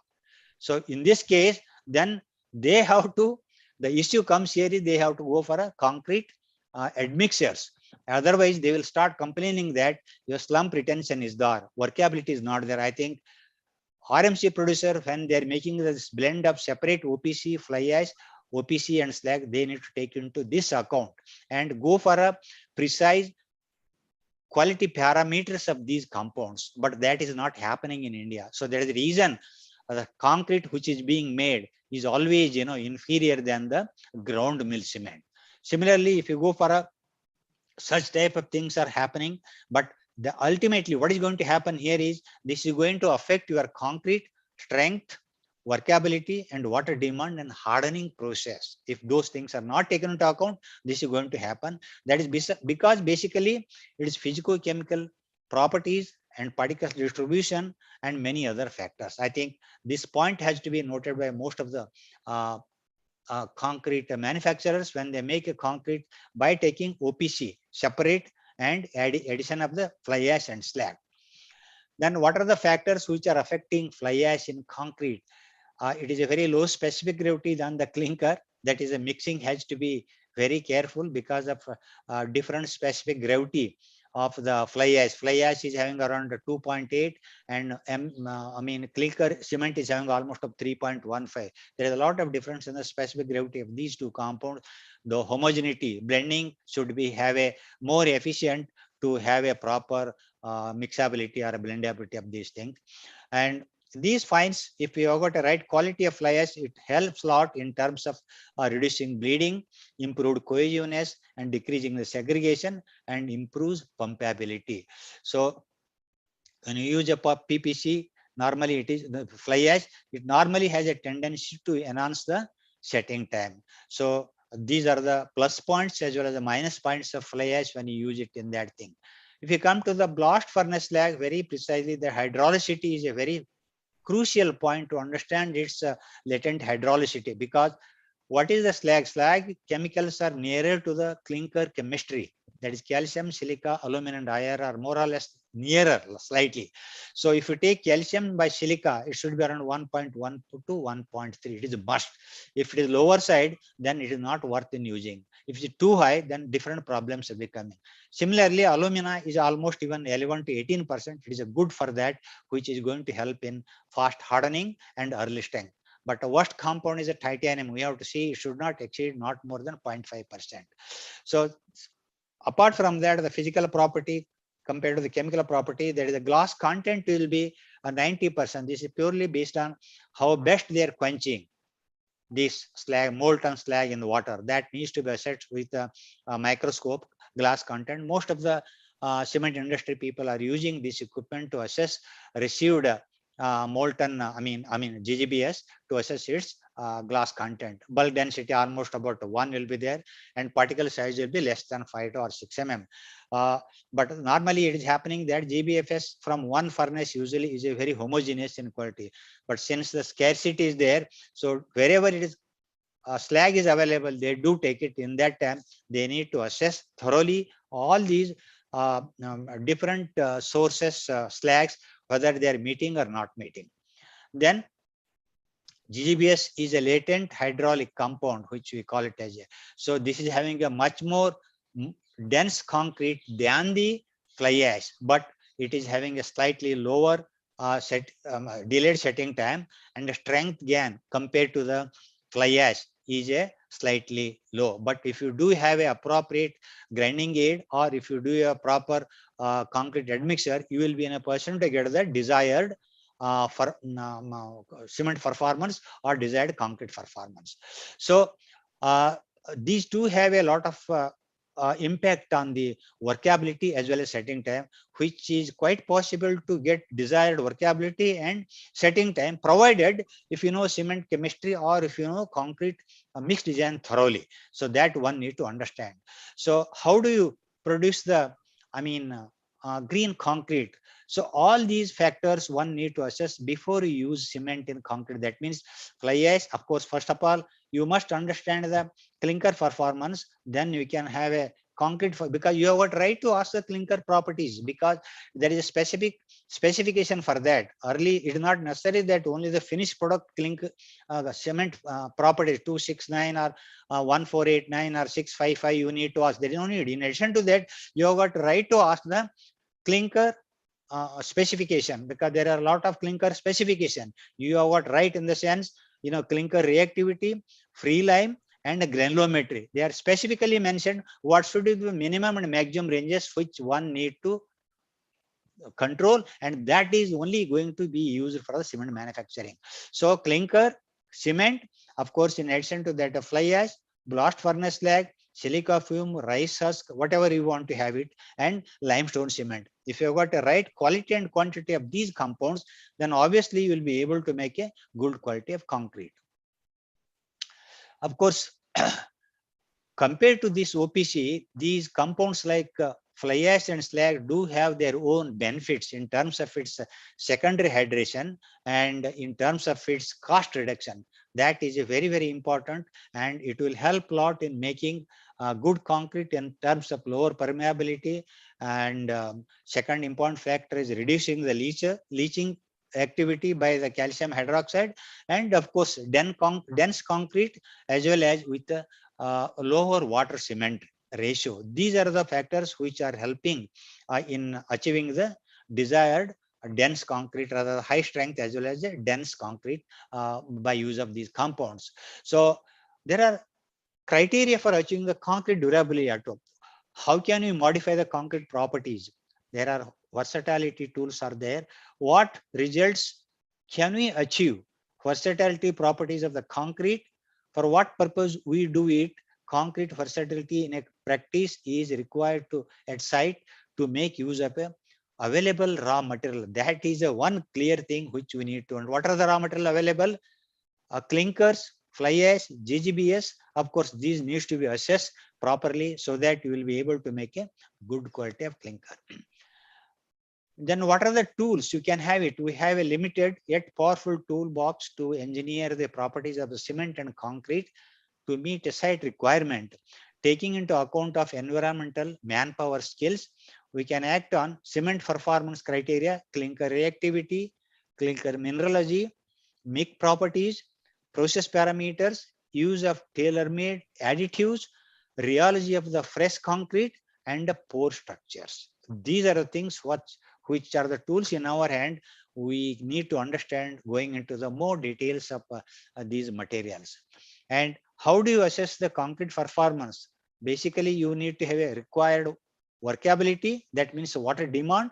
So in this case, then they have to, the issue comes here is they have to go for a concrete admixtures. Otherwise, they will start complaining that your slump retention is there, workability is not there. I think RMC producer, when they're making this blend of separate OPC, fly ash, OPC and slag, they need to take into this account and go for a precise quality parameters of these compounds. But that is not happening in India. So there is a reason the concrete which is being made is always, inferior than the ground mill cement. Similarly, if you go for a such type of things are happening, but ultimately what is going to happen here is this is going to affect your concrete strength, workability and water demand and hardening process. If those things are not taken into account, this is going to happen. That is because basically it is physico-chemical properties and particle distribution and many other factors. I think this point has to be noted by most of the concrete manufacturers when they make a concrete by taking OPC separate and addition of the fly ash and slag. Then what are the factors which are affecting fly ash in concrete? It is a very low specific gravity than the clinker. That is, a mixing has to be very careful because of different specific gravity of the fly ash. Fly ash is having around 2.8 and clinker cement is having almost of 3.15. There is a lot of difference in the specific gravity of these two compounds. The homogeneity blending should be have a more efficient to have a proper mixability or a blendability of these things. And these fines, if we have got a right quality of fly ash, it helps a lot in terms of reducing bleeding, improved cohesiveness and decreasing the segregation and improves pumpability. So when you use a PPC, normally it is the fly ash, it normally has a tendency to enhance the setting time. So these are the plus points as well as the minus points of fly ash when you use it in that thing. If you come to the blast furnace slag, very precisely, the hydraulicity is a very crucial point to understand its latent hydraulicity, because what is the slag? Slag chemicals are nearer to the clinker chemistry. That is calcium, silica, aluminum, and iron are more or less nearer slightly. So if you take calcium by silica, it should be around 1.1 to 1.3. It is a must. If it is lower side, then it is not worth in using. If it is too high, then different problems will be coming. Similarly, alumina is almost even 11 to 18%. It is a good for that, which is going to help in fast hardening and early strength. But the worst compound is a titanium. We have to see it should not exceed not more than 0.5%. So apart from that, the physical property compared to the chemical property, there is a glass content will be 90%. This is purely based on how best they are quenching this slag, molten slag in the water. That needs to be assessed with a microscope, glass content. Most of the cement industry people are using this equipment to assess received molten, GGBS to assess its glass content. Bulk density almost about 1 will be there, and particle size will be less than 5 or 6 mm. But normally it is happening that GBFS from one furnace usually is a very homogeneous in quality. But since the scarcity is there, so wherever it is slag is available, they do take it. In that time, they need to assess thoroughly all these different sources, slags, whether they are meeting or not meeting. Then GGBS is a latent hydraulic compound, which we call it as a. So this is having a much more dense concrete than the fly ash, but it is having a slightly lower delayed setting time, and the strength gain compared to the fly ash is a slightly low. But if you do have a appropriate grinding aid, or if you do a proper concrete admixture, you will be in a position to get the desired for cement performance or desired concrete performance. So these two have a lot of impact on the workability as well as setting time, which is quite possible to get desired workability and setting time, provided if you know cement chemistry or if you know concrete mixed design thoroughly. So that one need to understand. So how do you produce the, green concrete? So all these factors one need to assess before you use cement in concrete. That means fly ash, of course, first of all, you must understand the clinker performance, then you can have a concrete because you have got right to ask the clinker properties, because there is a specific specification for that. Early, it is not necessary that only the finished product clinker the cement properties 269 or 1489 or 655 you need to ask. There is no need. In addition to that, you have got right to ask the clinker specification, because there are a lot of clinker specification. You have got right in the sense, clinker reactivity, free lime, and granulometry. They are specifically mentioned what should be the minimum and maximum ranges which one need to control, and that is only going to be used for the cement manufacturing. So clinker, cement, of course, in addition to that, fly ash, blast furnace slag, silica fume, rice husk, whatever you want to have it, and limestone cement. If you have got a right quality and quantity of these compounds, then obviously you will be able to make a good quality of concrete. Of course, compared to this OPC, these compounds like fly ash and slag do have their own benefits in terms of its secondary hydration and in terms of its cost reduction. That is a very, very important, and it will help a lot in making good concrete in terms of lower permeability. And second important factor is reducing the leaching activity by the calcium hydroxide, and of course dense concrete as well as with the lower water cement ratio. These are the factors which are helping in achieving the desired dense concrete, rather high strength as well as a dense concrete by use of these compounds. So there are criteria for achieving the concrete durability at all. How can you modify the concrete properties? There are versatility tools are there. What results can we achieve? Versatility properties of the concrete. For what purpose we do it? Concrete versatility in a practice is required to at site to make use of a available raw material. That is a one clear thing which we need to. And what are the raw material available? Clinkers, fly ash, ggbs. Of course, these needs to be assessed properly so that you will be able to make a good quality of clinker. Then what are the tools you can have it? We have a limited yet powerful toolbox to engineer the properties of the cement and concrete to meet a site requirement. Taking into account of environmental manpower skills, we can act on cement performance criteria, clinker reactivity, clinker mineralogy, mix properties, process parameters, use of tailor-made additives, rheology of the fresh concrete, and the pore structures. These are the things which are the tools in our hand. We need to understand going into the more details of these materials. And how do you assess the concrete performance? Basically, you need to have a required workability. That means water demand,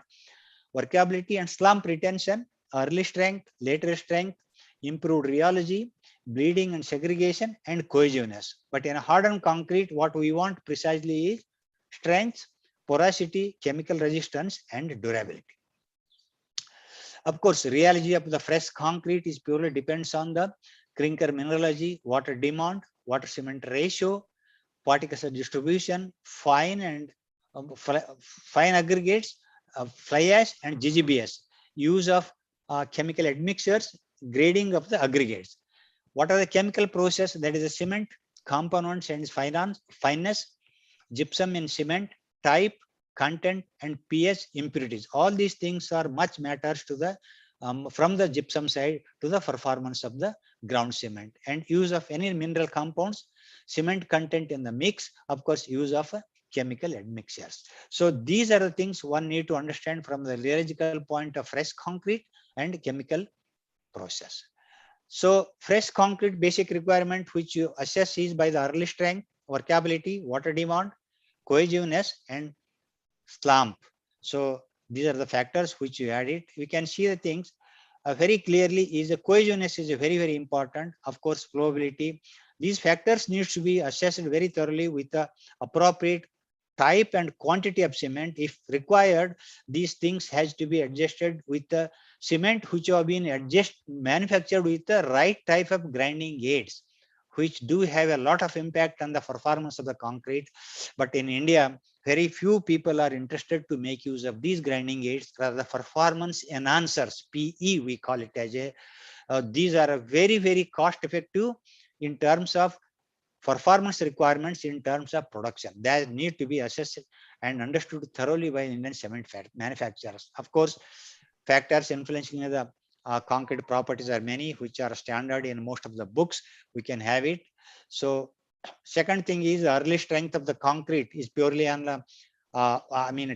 workability and slump retention, early strength, later strength, improved rheology, bleeding and segregation, and cohesiveness. But in a hardened concrete, what we want precisely is strength, porosity, chemical resistance, and durability. Of course, rheology of the fresh concrete is purely depends on the clinker mineralogy, water demand, water cement ratio, particles distribution, fine and fine aggregates, fly ash and ggbs, use of chemical admixtures, grading of the aggregates. What are the chemical process? That is the cement, components and fineness, gypsum in cement, type, content, and pH impurities. All these things are much matters to the from the gypsum side to the performance of the ground cement. And use of any mineral compounds, cement content in the mix, of course, use of chemical admixtures. So these are the things one need to understand from the rheological point of fresh concrete and chemical process. So fresh concrete basic requirement which you assess is by the early strength, workability, water demand, cohesiveness, and slump. So these are the factors which you add it. You can see the things. very clearly is the cohesiveness is very, very important. Of course, flowability. These factors needs to be assessed very thoroughly with the appropriate type and quantity of cement. If required, these things has to be adjusted with the cement which have been manufactured with the right type of grinding aids, which do have a lot of impact on the performance of the concrete. But in India, very few people are interested to make use of these grinding aids, rather performance enhancers, PE we call it as a, these are a very, very cost effective in terms of performance requirements, in terms of production. That need to be assessed and understood thoroughly by Indian cement manufacturers. Of course, factors influencing the concrete properties are many, which are standard in most of the books. We can have it. So second thing is the early strength of the concrete is purely on the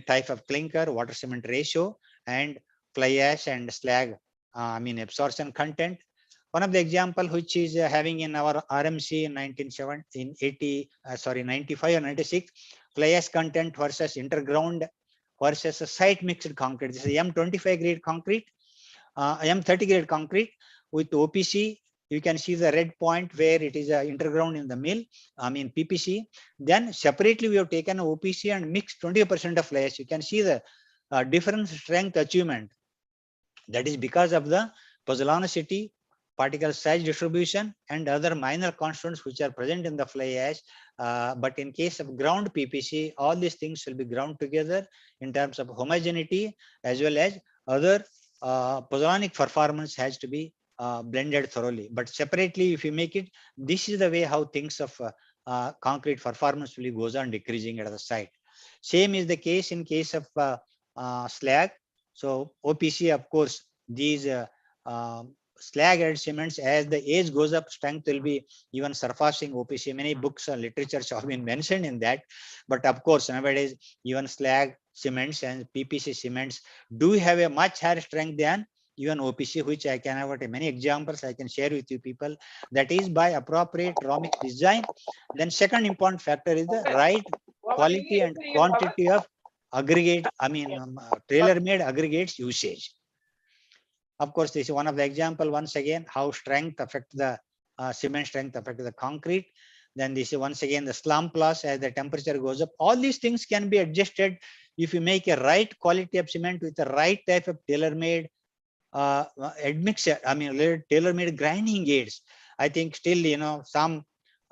type of clinker, water cement ratio, and fly ash and slag absorption content. One of the example which is having in our RMC in 95 or 96, fly ash content versus interground versus a site mixed concrete. This is M25 grade concrete, M30 grade concrete with OPC. You can see the red point where it is interground in the mill, PPC. Then separately we have taken OPC and mixed 20% of fly ash. You can see the different strength achievement. That is because of the pozzolanocity, particle size distribution, and other minor constants which are present in the fly ash. But in case of ground PPC, all these things will be ground together in terms of homogeneity, as well as other pozzolanic performance has to be blended thoroughly. But separately, if you make it, this is the way how things of concrete performance will goes on decreasing at the site. Same is the case in case of slag. So OPC, of course, these slag and cements, as the age goes up, strength will be even surpassing OPC. Many books and literatures have been mentioned in that. But of course, nowadays, even slag cements and PPC cements do have a much higher strength than even OPC, which I can have many examples I can share with you people. That is by appropriate raw mix design. Then second important factor is the right quality and quantity of aggregate, tailor-made aggregates usage. Of course, this is one of the example, once again, how strength affect the cement strength affect the concrete. Then this is once again the slump loss as the temperature goes up. All these things can be adjusted if you make a right quality of cement with the right type of tailor-made admixture, tailor-made grinding aids. I think still, some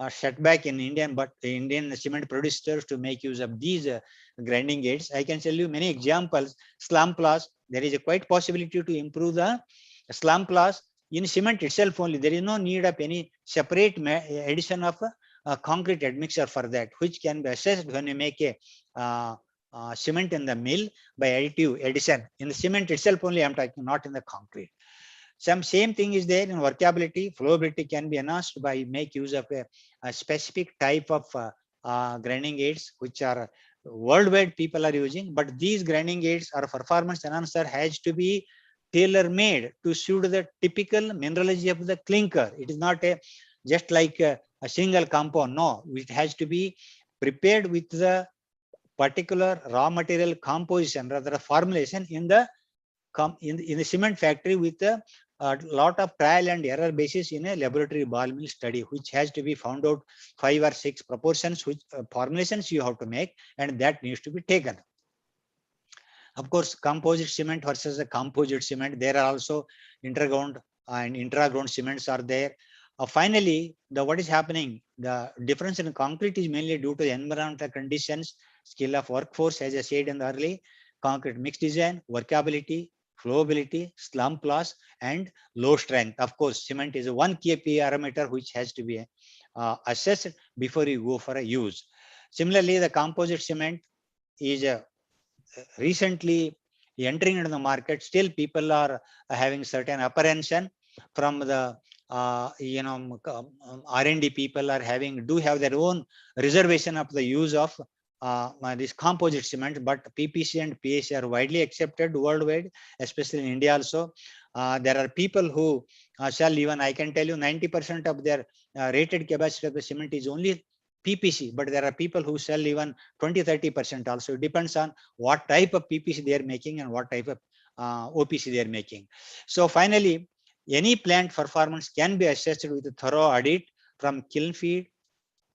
setback in Indian cement producers to make use of these grinding aids. I can tell you many examples. Slump loss, there is a quite possibility to improve the slump loss in cement itself only. There is no need of any separate addition of a concrete admixture for that, which can be assessed when you make a cement in the mill by additive addition. In the cement itself only I'm talking, not in the concrete. Same thing is there in workability. Flowability can be enhanced by make use of a specific type of grinding aids, which are worldwide people are using. But these grinding aids or performance enhancer has to be tailor-made to suit the typical mineralogy of the clinker. It is not just like a single compound. No, it has to be prepared with the particular raw material composition, rather formulation in the cement factory with a lot of trial and error basis in a laboratory ball mill study, which has to be found out 5 or 6 proportions, which formulations you have to make, and that needs to be taken. Of course, composite cement versus a composite cement, there are also interground and intraground cements are there. Finally, what is happening, the difference in concrete is mainly due to the environmental conditions, skill of workforce, as I said in the early, concrete mix design, workability, flowability, slump loss, and low strength. Of course, cement is one key parameter which has to be assessed before you go for a use. Similarly, the composite cement is recently entering into the market. Still, people are having certain apprehension from the R&D people are do have their own reservation of the use of this composite cement, but PPC and PAC are widely accepted worldwide, especially in India also. There are people who shall even, I can tell you 90% of their rated capacity of the cement is only PPC, but there are people who sell even 20-30% also. It depends on what type of PPC they are making and what type of OPC they are making. So finally, any plant performance can be assessed with a thorough audit from kiln feed,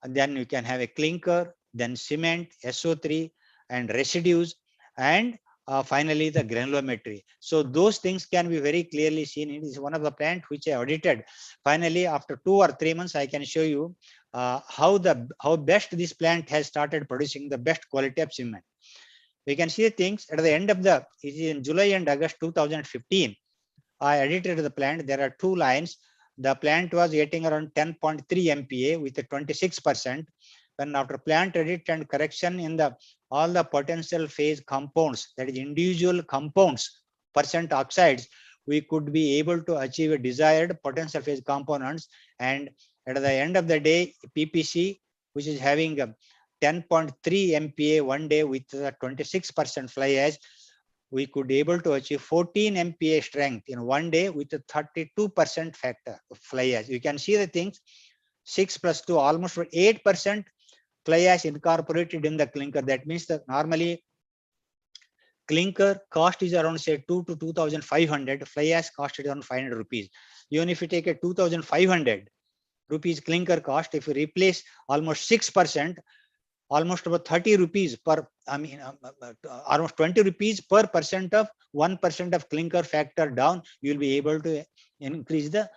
and then you can have a clinker, then cement, SO3, and residues, and finally the granulometry. So those things can be very clearly seen. It is one of the plant which I audited. Finally, after 2 or 3 months, I can show you how best this plant has started producing the best quality of cement. We can see things at the end of the, it is in July and August 2015. I audited the plant. There are 2 lines. The plant was getting around 10.3 MPa with a 26%. When after plant audit and correction in the all the potential phase compounds, that is individual compounds, percent oxides, we could be able to achieve a desired potential phase components. And at the end of the day, PPC, which is having a 10.3 MPa one day with a 26% fly ash, we could able to achieve 14 MPa strength in one day with a 32% factor of fly ash. You can see the things, 6 plus 2, almost 8% fly ash incorporated in the clinker. That means that normally clinker cost is around say 2 to 2,500, fly ash cost is around 500 rupees. Even if you take a 2,500 rupees clinker cost, if you replace almost 6%, almost about 30 rupees per, almost 20 rupees per percent of 1% of clinker factor down, you will be able to increase the,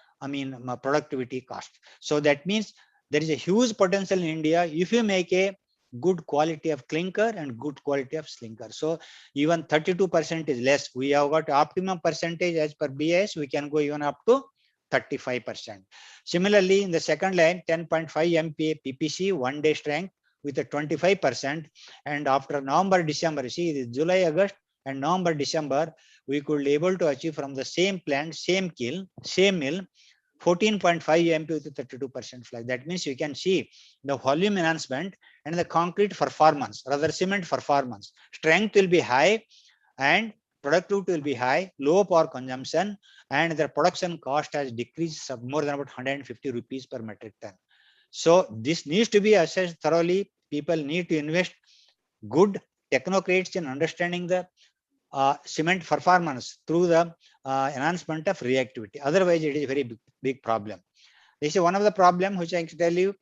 productivity cost. So that means there is a huge potential in India if you make a good quality of clinker and good quality of slinker. So even 32% is less. We have got optimum percentage as per BIS, we can go even up to 35%. Similarly, in the second line, 10.5 MPa PPC, one day strength with a 25%. And after November, December, see, it is July, August, and November, December, we could be able to achieve from the same plant, same kiln, same mill, 14.5 MPa with 32% fly. That means you can see the volume enhancement and the concrete performance, rather cement performance. Strength will be high and productivity will be high, low power consumption, and the production cost has decreased more than about 150 rupees per metric ton. So this needs to be assessed thoroughly. People need to invest good technocrats in understanding the cement performance through the enhancement of reactivity. Otherwise, it is a very big problem. This is one of the problem which I can tell you.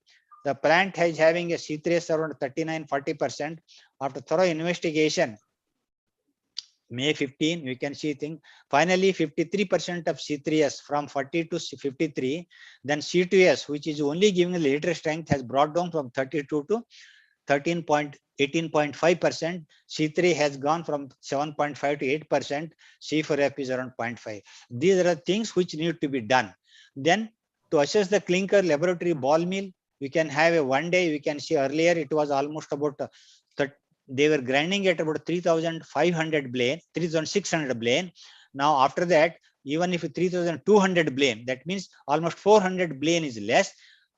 The plant is having a C3S around 39-40%. After thorough investigation, May 15, you can see thing. Finally, 53% of C3S from 40 to 53. Then C2S, which is only giving a later strength, has brought down from 32 to 18.5%. C3 has gone from 7.5 to 8%. C4F is around 0.5. These are the things which need to be done. Then to assess the clinker laboratory ball mill, we can have a one day. We can see earlier it was almost about they were grinding at about 3,500 blane, 3,600 blane. Now after that, even if 3,200 blane, that means almost 400 blane is less.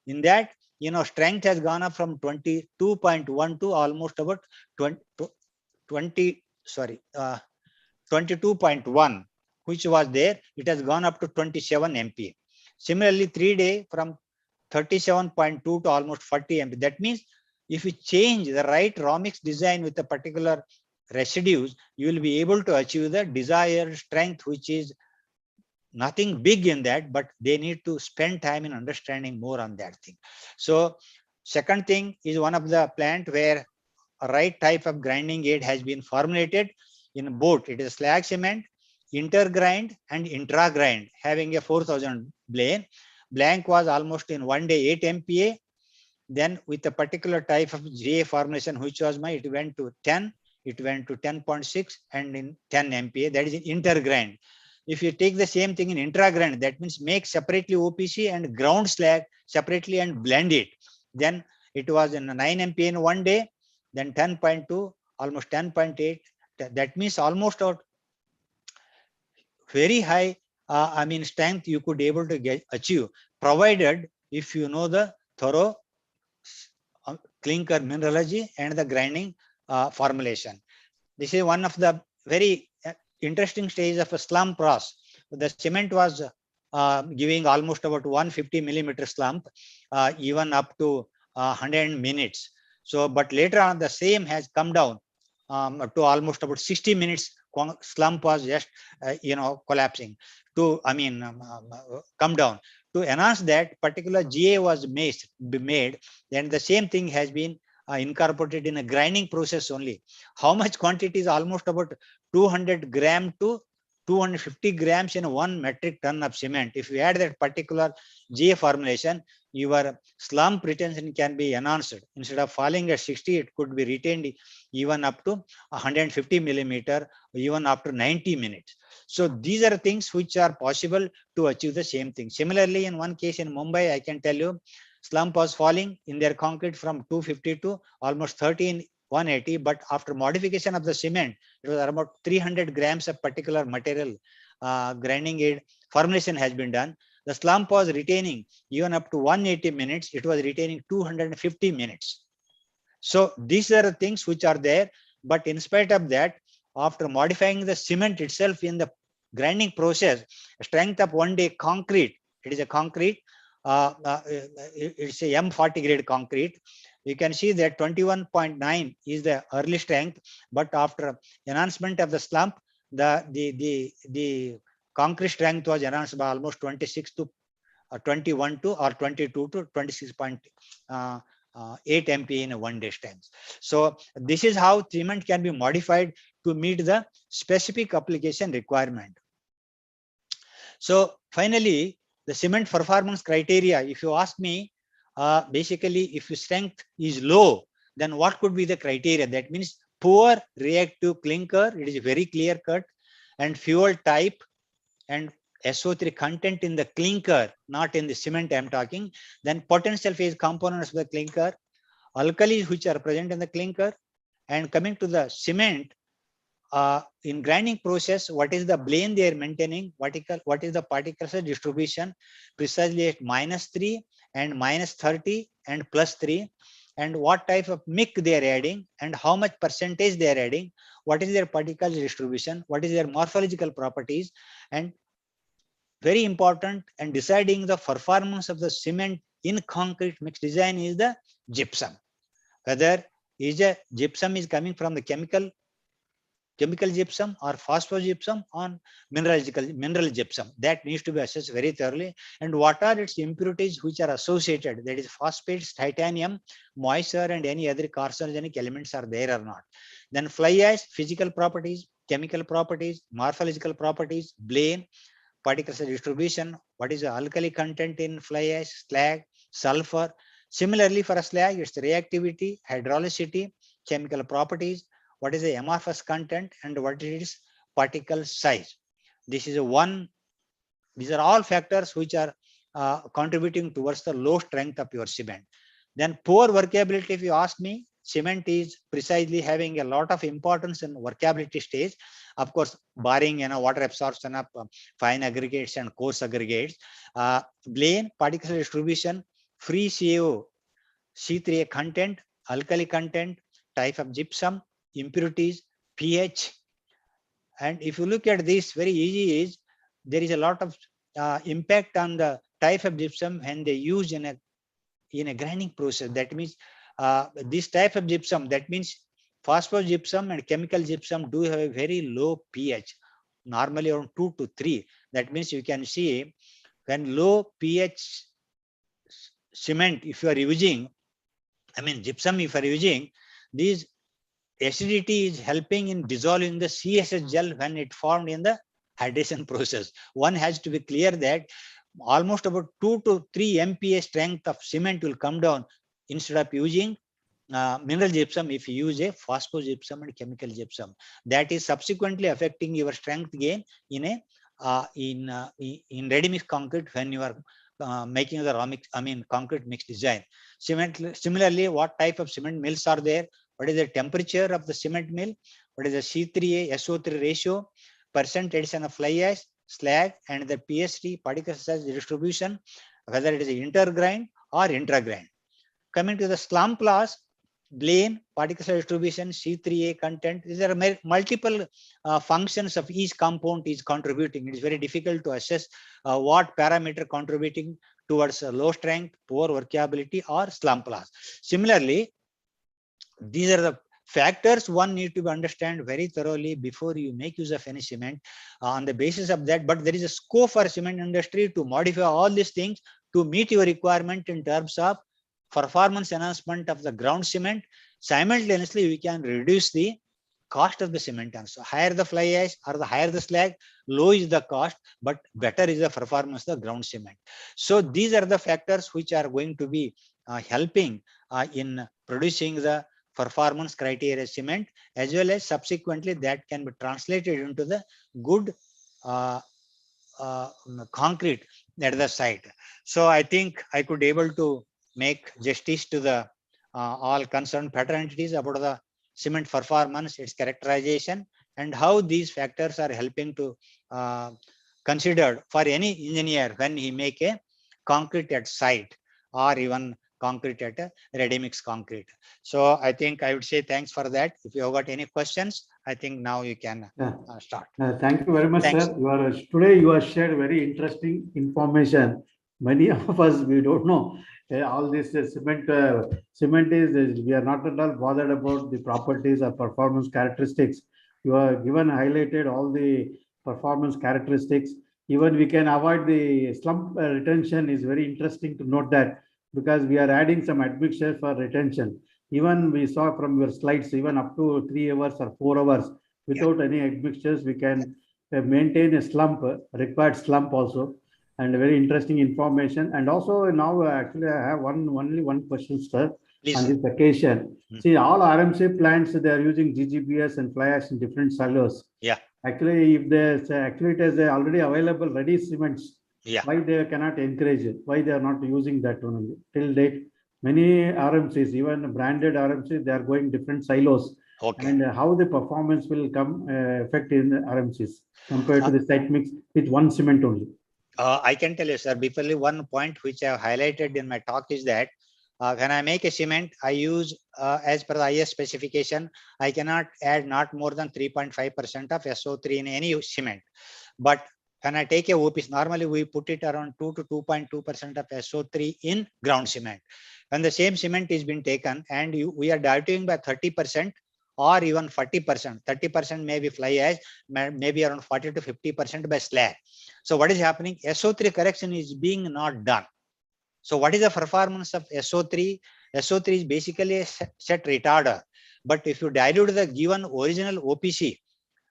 In that, strength has gone up from 22.1 to almost about 22.1, which was there. It has gone up to 27 MPa. Similarly, 3 day from 37.2 to almost 40 MPa. That means if you change the right raw mix design with a particular residues, you will be able to achieve the desired strength, which is nothing big in that, but they need to spend time in understanding more on that thing. So second thing is one of the plant where a right type of grinding aid has been formulated in both. It is slag cement, intergrind and intragrind, having a 4,000 blane. Blank was almost in one day 8 MPa. Then with a particular type of GA formulation, which was it went to 10, it went to 10.6 and in 10 MPa, that is in intergrind. If you take the same thing in intragrind, that means make separately OPC and ground slag separately and blend it. Then it was in 9 MPa in one day, then 10.2, almost 10.8. That means almost out very high, strength you could able to achieve, provided if you know the thorough clinker mineralogy and the grinding formulation. This is one of the very interesting stage of a slump process. The cement was giving almost about 150 millimeter slump, even up to 100 minutes. So, but later on the same has come down to almost about 60 minutes slump was just collapsing to come down. To enhance that, particular GA was made, then the same thing has been incorporated in a grinding process only. How much quantity is almost about 200 gram to 250 grams in 1 metric ton of cement. If you add that particular GA formulation, your slump retention can be enhanced. Instead of falling at 60, it could be retained even up to 150 millimeter, even after 90 minutes. So these are things which are possible to achieve the same thing. Similarly, in one case in Mumbai, I can tell you, slump was falling in their concrete from 250 to almost 180, but after modification of the cement, it was about 300 grams of particular material grinding aid formulation has been done. The slump was retaining even up to 180 minutes. It was retaining 250 minutes. So these are the things which are there. But in spite of that, after modifying the cement itself in the grinding process, strength of 1 day concrete, it is a concrete, it's a M40 grade concrete. You can see that 21.9 is the early strength, but after enhancement of the slump, the concrete strength was enhanced by almost 26 to 21 to or 22 to 26.8 MPa in a 1 day strength. So this is how cement can be modified to meet the specific application requirement. So finally, the cement performance criteria, if you ask me, basically if your strength is low, then what could be the criteria? That means poor reactive clinker, it is very clear cut, and fuel type and SO3 content in the clinker, not in the cement I'm talking. Then potential phase components of the clinker, alkalis which are present in the clinker, and coming to the cement, in grinding process, what is the blend they are maintaining, what is the particle size distribution precisely at -3 and -30 and +3, and what type of mix they are adding and how much percentage they are adding, what is their particle distribution, what is their morphological properties, and very important and deciding the performance of the cement in concrete mix design is the gypsum. Whether is a gypsum is coming from the chemical gypsum or phosphogypsum or mineral gypsum, that needs to be assessed very thoroughly. And what are its impurities which are associated, that is phosphates, titanium, moisture, and any other carcinogenic elements are there or not. Then fly ash, physical properties, chemical properties, morphological properties, blend, particle size distribution, what is the alkali content in fly ash, slag, sulfur. Similarly for a slag, it's reactivity, hydrolicity, chemical properties, what is the amorphous content, and what is particle size. This is these are all factors which are contributing towards the low strength of your cement. Then poor workability, if you ask me, cement is precisely having a lot of importance in workability stage. Of course, barring water absorption of fine aggregates and coarse aggregates, blend, particle distribution, free CO, C3A content, alkali content, type of gypsum, impurities, pH. And if you look at this, very easy is there is a lot of impact on the type of gypsum when they use in a grinding process. That means this type of gypsum, that means phosphogypsum and chemical gypsum do have a very low pH, normally around 2 to 3. That means you can see when low pH cement, if you are using, gypsum, if you are using, these acidity is helping in dissolving the CSH gel when it formed in the hydration process. One has to be clear that almost about 2 to 3 MPa strength of cement will come down instead of using mineral gypsum if you use a phosphogypsum and chemical gypsum. That is subsequently affecting your strength gain in ready mix concrete when you are making the raw mix, concrete mix design. Similarly, what type of cement mills are there? What is the temperature of the cement mill? What is the C3A SO3 ratio? Percent addition of fly ash, slag, and the PSG particle size distribution, whether it is intergrind or intragrind. Coming to the slump loss, blend, particle size distribution, C3A content. These are multiple functions of each compound is contributing. It is very difficult to assess what parameter contributing towards low strength, poor workability, or slump loss. Similarly, these are the factors one need to understand very thoroughly before you make use of any cement. On the basis of that, but there is a scope for cement industry to modify all these things to meet your requirement in terms of performance enhancement of the ground cement. Simultaneously, we can reduce the cost of the cement. So higher the fly ash or the higher the slag, low is the cost, but better is the performance of the ground cement. So these are the factors which are going to be helping in producing the performance criteria cement, as well as subsequently that can be translated into the good concrete at the site. So I think I could able to make justice to the all concerned pattern entities about the cement performance, its characterization, and how these factors are helping to considered for any engineer when he make a concrete at site or even concrete at a ready mix concrete. So I think I would say thanks for that. If you have got any questions, I think now you can start. Thank you very much, Thanks. sir. Today you have shared very interesting information. Many of us, we don't know. All this cement is, we are not at all bothered about the properties or performance characteristics. You are given highlighted all the performance characteristics. Even we can avoid the slump retention is very interesting to note that, because we are adding some admixture for retention. Even we saw from your slides, even up to 3 hours or 4 hours, without any admixtures, we can maintain a slump, required slump also, and very interesting information. And also now actually I have only one question, sir. Please, on sir. this occasion. See, all RMC plants, they are using ggbs and fly ash in different silos. Yeah. Actually, if there's actually it is already available ready cements, Yeah. why they cannot encourage it? Why they are not using that one only? Till date, many RMCs, even branded RMCs, they are going different silos. Okay. And how the performance will come affect in the RMCs compared to the site mix with one cement only. I can tell you, sir, briefly one point which I have highlighted in my talk is that when I make a cement, I use as per the IS specification, I cannot add not more than 3.5% of SO3 in any cement. But when I take a OPC, normally we put it around 2 to 2.2% of SO3 in ground cement. When the same cement is being taken and we are diluting by 30% or even 40%, 30% maybe fly ash, maybe around 40 to 50% by slag. So what is happening? SO3 correction is being not done. So what is the performance of SO3? SO3 is basically a set retarder. But if you dilute the given original OPC,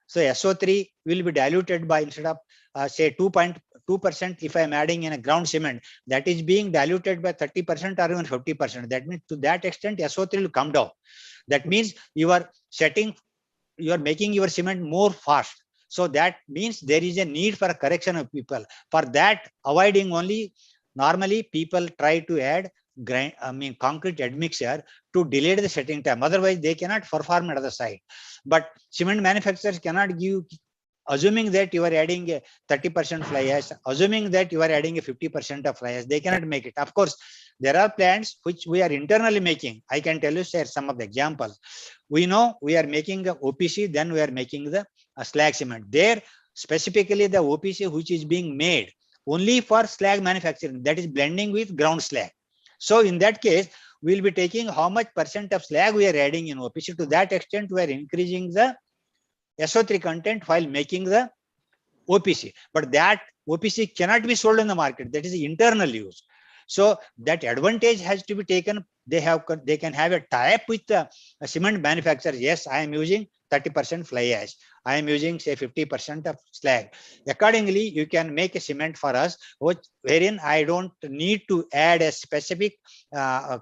so SO3 will be diluted by, instead of say 2.2%, if I am adding in a ground cement, that is being diluted by 30% or even 50%. That means to that extent, SO3 will come down. That means you are making your cement more fast. So that means there is a need for a correction of people. For that, avoiding only, normally people try to add concrete admixture to delay the setting time. Otherwise, they cannot perform at the site. But cement manufacturers cannot give, assuming that you are adding a 30% fly ash, assuming that you are adding a 50% of fly ash, they cannot make it. Of course, there are plants which we are internally making. I can tell you, share some of the examples. We know we are making the OPC, then we are making the slag cement. There, specifically the OPC which is being made only for slag manufacturing, that is blending with ground slag. So in that case, we will be taking how much percent of slag we are adding in OPC. To that extent, we are increasing the SO3 content while making the OPC. But that OPC cannot be sold in the market. That is internal use. So that advantage has to be taken. They can have a tie-up with the cement manufacturer. Yes, I am using 30% fly ash. I am using say 50% of slag. Accordingly, you can make a cement for us, wherein I don't need to add a specific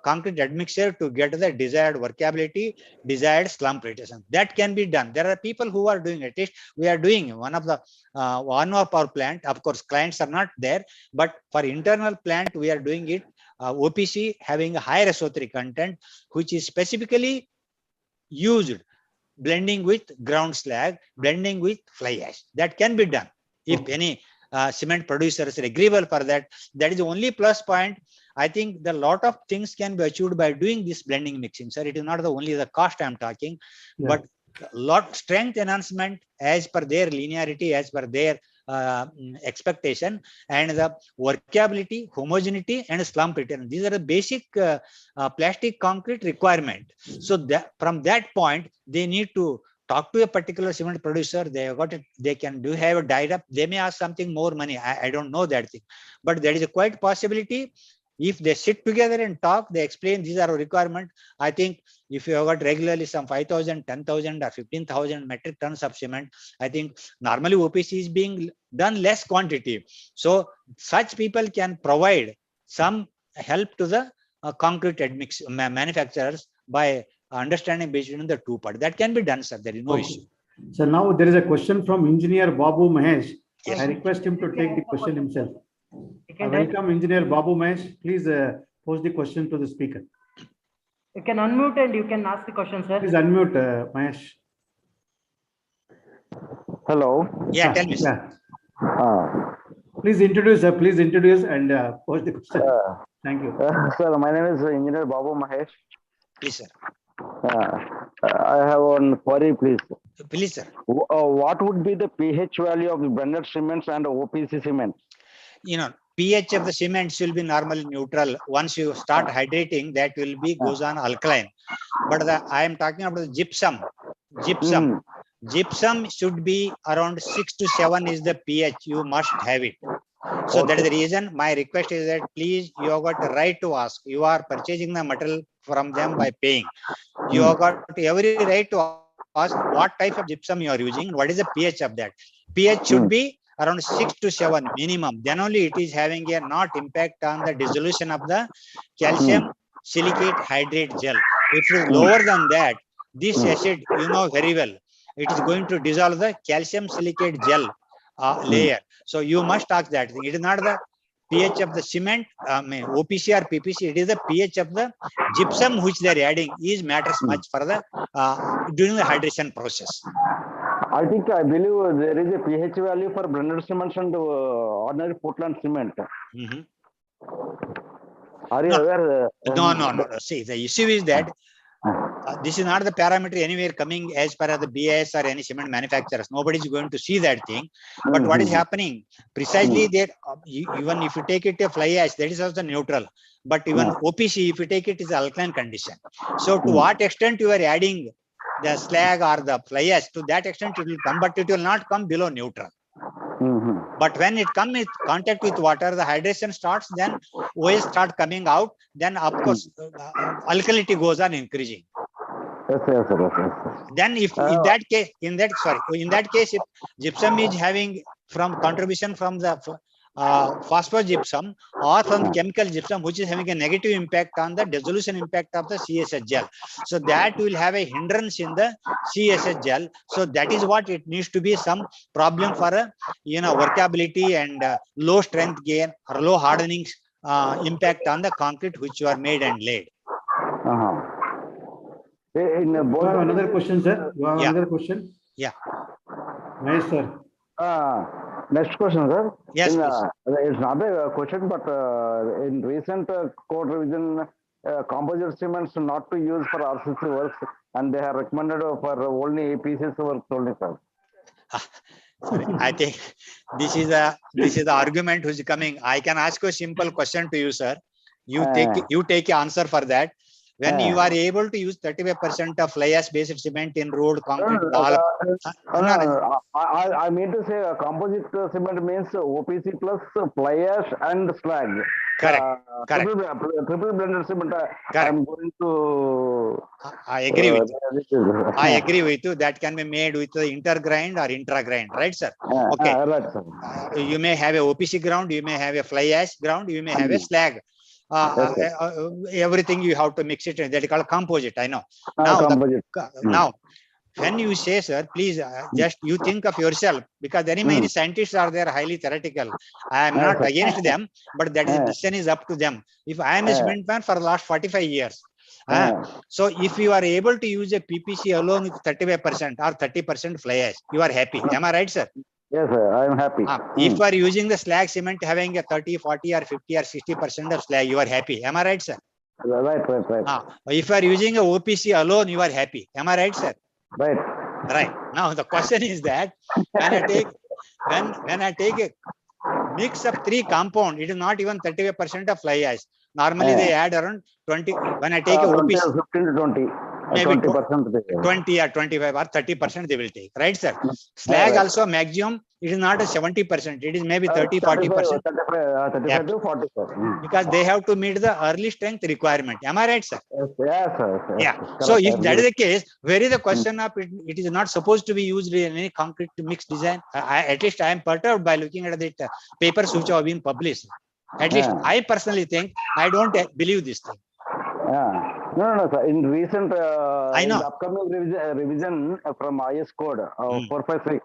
concrete admixture to get the desired workability, desired slump retention. That can be done. There are people who are doing it. We are doing one of our plant. Of course, clients are not there, but for internal plant, we are doing it. OPC having a higher SO3 content, which is specifically used blending with ground slag, blending with fly ash. That can be done. If any cement producer is agreeable for that, that is the only plus point. I think the lot of things can be achieved by doing this blending mixing. Sir, it is not only the cost I am talking, but lot strength enhancement as per their linearity, as per their expectation, and the workability, homogeneity, and slump return. These are the basic plastic concrete requirement. So that from that point, they need to talk to a particular cement producer. They have got it. They can do have a tied up. They may ask something more money. I don't know that thing, but there is a quite possibility. If they sit together and talk, they explain these are our requirement. I think if you have got regularly some 5,000, 10,000 or 15,000 metric tons of cement, I think normally OPC is being done less quantity. So such people can provide some help to the concrete admix manufacturers by understanding between the two parts. That can be done, sir. There is no issue. So now there is a question from engineer Babu Mahesh. Yes. I request him to take the question himself. You can type. Welcome, engineer Babu Mahesh. Please pose the question to the speaker. You can unmute and you can ask the question, sir. Please unmute, Mahesh. Hello. Yeah, tell me, sir. Please introduce and pose the question. Thank you. Sir, my name is Engineer Babu Mahesh. Please, sir. I have one query, please. Please, sir. What would be the pH value of the blended cements and OPC cement? You know, pH of the cements will be normally neutral. Once you start hydrating, that will be goes on alkaline. But I am talking about the gypsum. Gypsum should be around 6 to 7 is the pH. You must have it. So that is the reason my request is that please, you have got the right to ask. You are purchasing the material from them by paying. You have got every right to ask what type of gypsum you are using and what is the pH of that. pH should be around 6 to 7 minimum. Then only it is having a not impact on the dissolution of the calcium silicate hydrate gel. If it is lower than that, this acid, you know very well, it is going to dissolve the calcium silicate gel layer. So you must ask that thing. It is not the pH of the cement, OPC or PPC. It is the pH of the gypsum which they are adding is matters much for the during the hydration process. I believe there is a pH value for blended cements and ordinary Portland cement. Are you aware? No. See, the issue is that this is not the parameter anywhere coming as per the BIS or any cement manufacturers. Nobody is going to see that thing. But what is happening precisely that even if you take it a fly ash, that is also neutral. But even OPC, if you take it, is alkaline condition. So to what extent you are adding the slag or the fly ash, to that extent it will come, but it will not come below neutral. But when it comes in contact with water, the hydration starts, then OS start coming out, then of course alkalinity goes on increasing. Yes. Then if in that case, if gypsum is having from contribution from the phosphor gypsum or from the chemical gypsum, which is having a negative impact on the dissolution impact of the CSH gel. So that will have a hindrance in the CSH gel. So that is what it needs to be some problem for workability and low strength gain or low hardening impact on the concrete which you are made and laid. You have another question, sir? You have another question? Yeah. Nice, sir. Next question, sir. Yes, it's not a question, but in recent code revision, composite cements not to use for RCC works, and they have recommended for only APCs works only, sir. I think this is the argument which is coming. I can ask a simple question to you, sir. You take an answer for that. When you are able to use 35% of fly ash based cement in road concrete, I mean to say composite cement means OPC plus fly ash and slag. Correct. Triple blended cement. I'm going to. I agree with you. I agree with you. That can be made with the intergrind or intragrind, right, sir? Okay. Right, sir. You may have a OPC ground. You may have a fly ash ground. You may have a slag. Everything you have to mix it. That is called composite. I know. Now, when you say, sir, please just you think of yourself, because very many scientists are there highly theoretical. I am not against them, but that decision is up to them. If I am a cement man for the last 45 years, so if you are able to use a PPC alone with 35% or 30% fly ash, you are happy. Am I right, sir? Yes, sir, I am happy. If you are using the slag cement having a 30, 40 or 50 or 60% of slag, you are happy. Am I right, sir? Right. If you are using a OPC alone, you are happy. Am I right, sir? Right. Now the question is that when I take a mix of 3 compound, it is not even 35% of fly ash. Normally they add around 20. When I take a 20 OPC, or 15 to 20. maybe 20%. 20 or 25 or 30% they will take, right, sir? Yeah, Slag right. also maximum, it is not a 70%, it is maybe 30, 40%. 35 to 45. Because they have to meet the early strength requirement. Am I right, sir? Yes, sir. Yeah. Correct, So I if that is agree. the case, where is the question of it? It is not supposed to be used in any concrete mix design. At least I am perturbed by looking at the papers which have been published. At least Yeah. I personally think I don't believe this thing. Yeah. No, sir. In recent, I know. in the upcoming revision from IS code 456,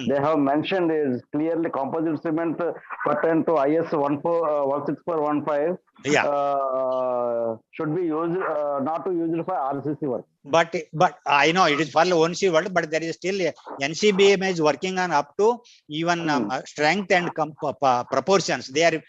they Mm. have mentioned is clearly composite cement pertain to IS 16415 should be used, not to use it for RCC work. But I know it is for ONC world, but there is still NCBM is working on up to even strength and proportions. They are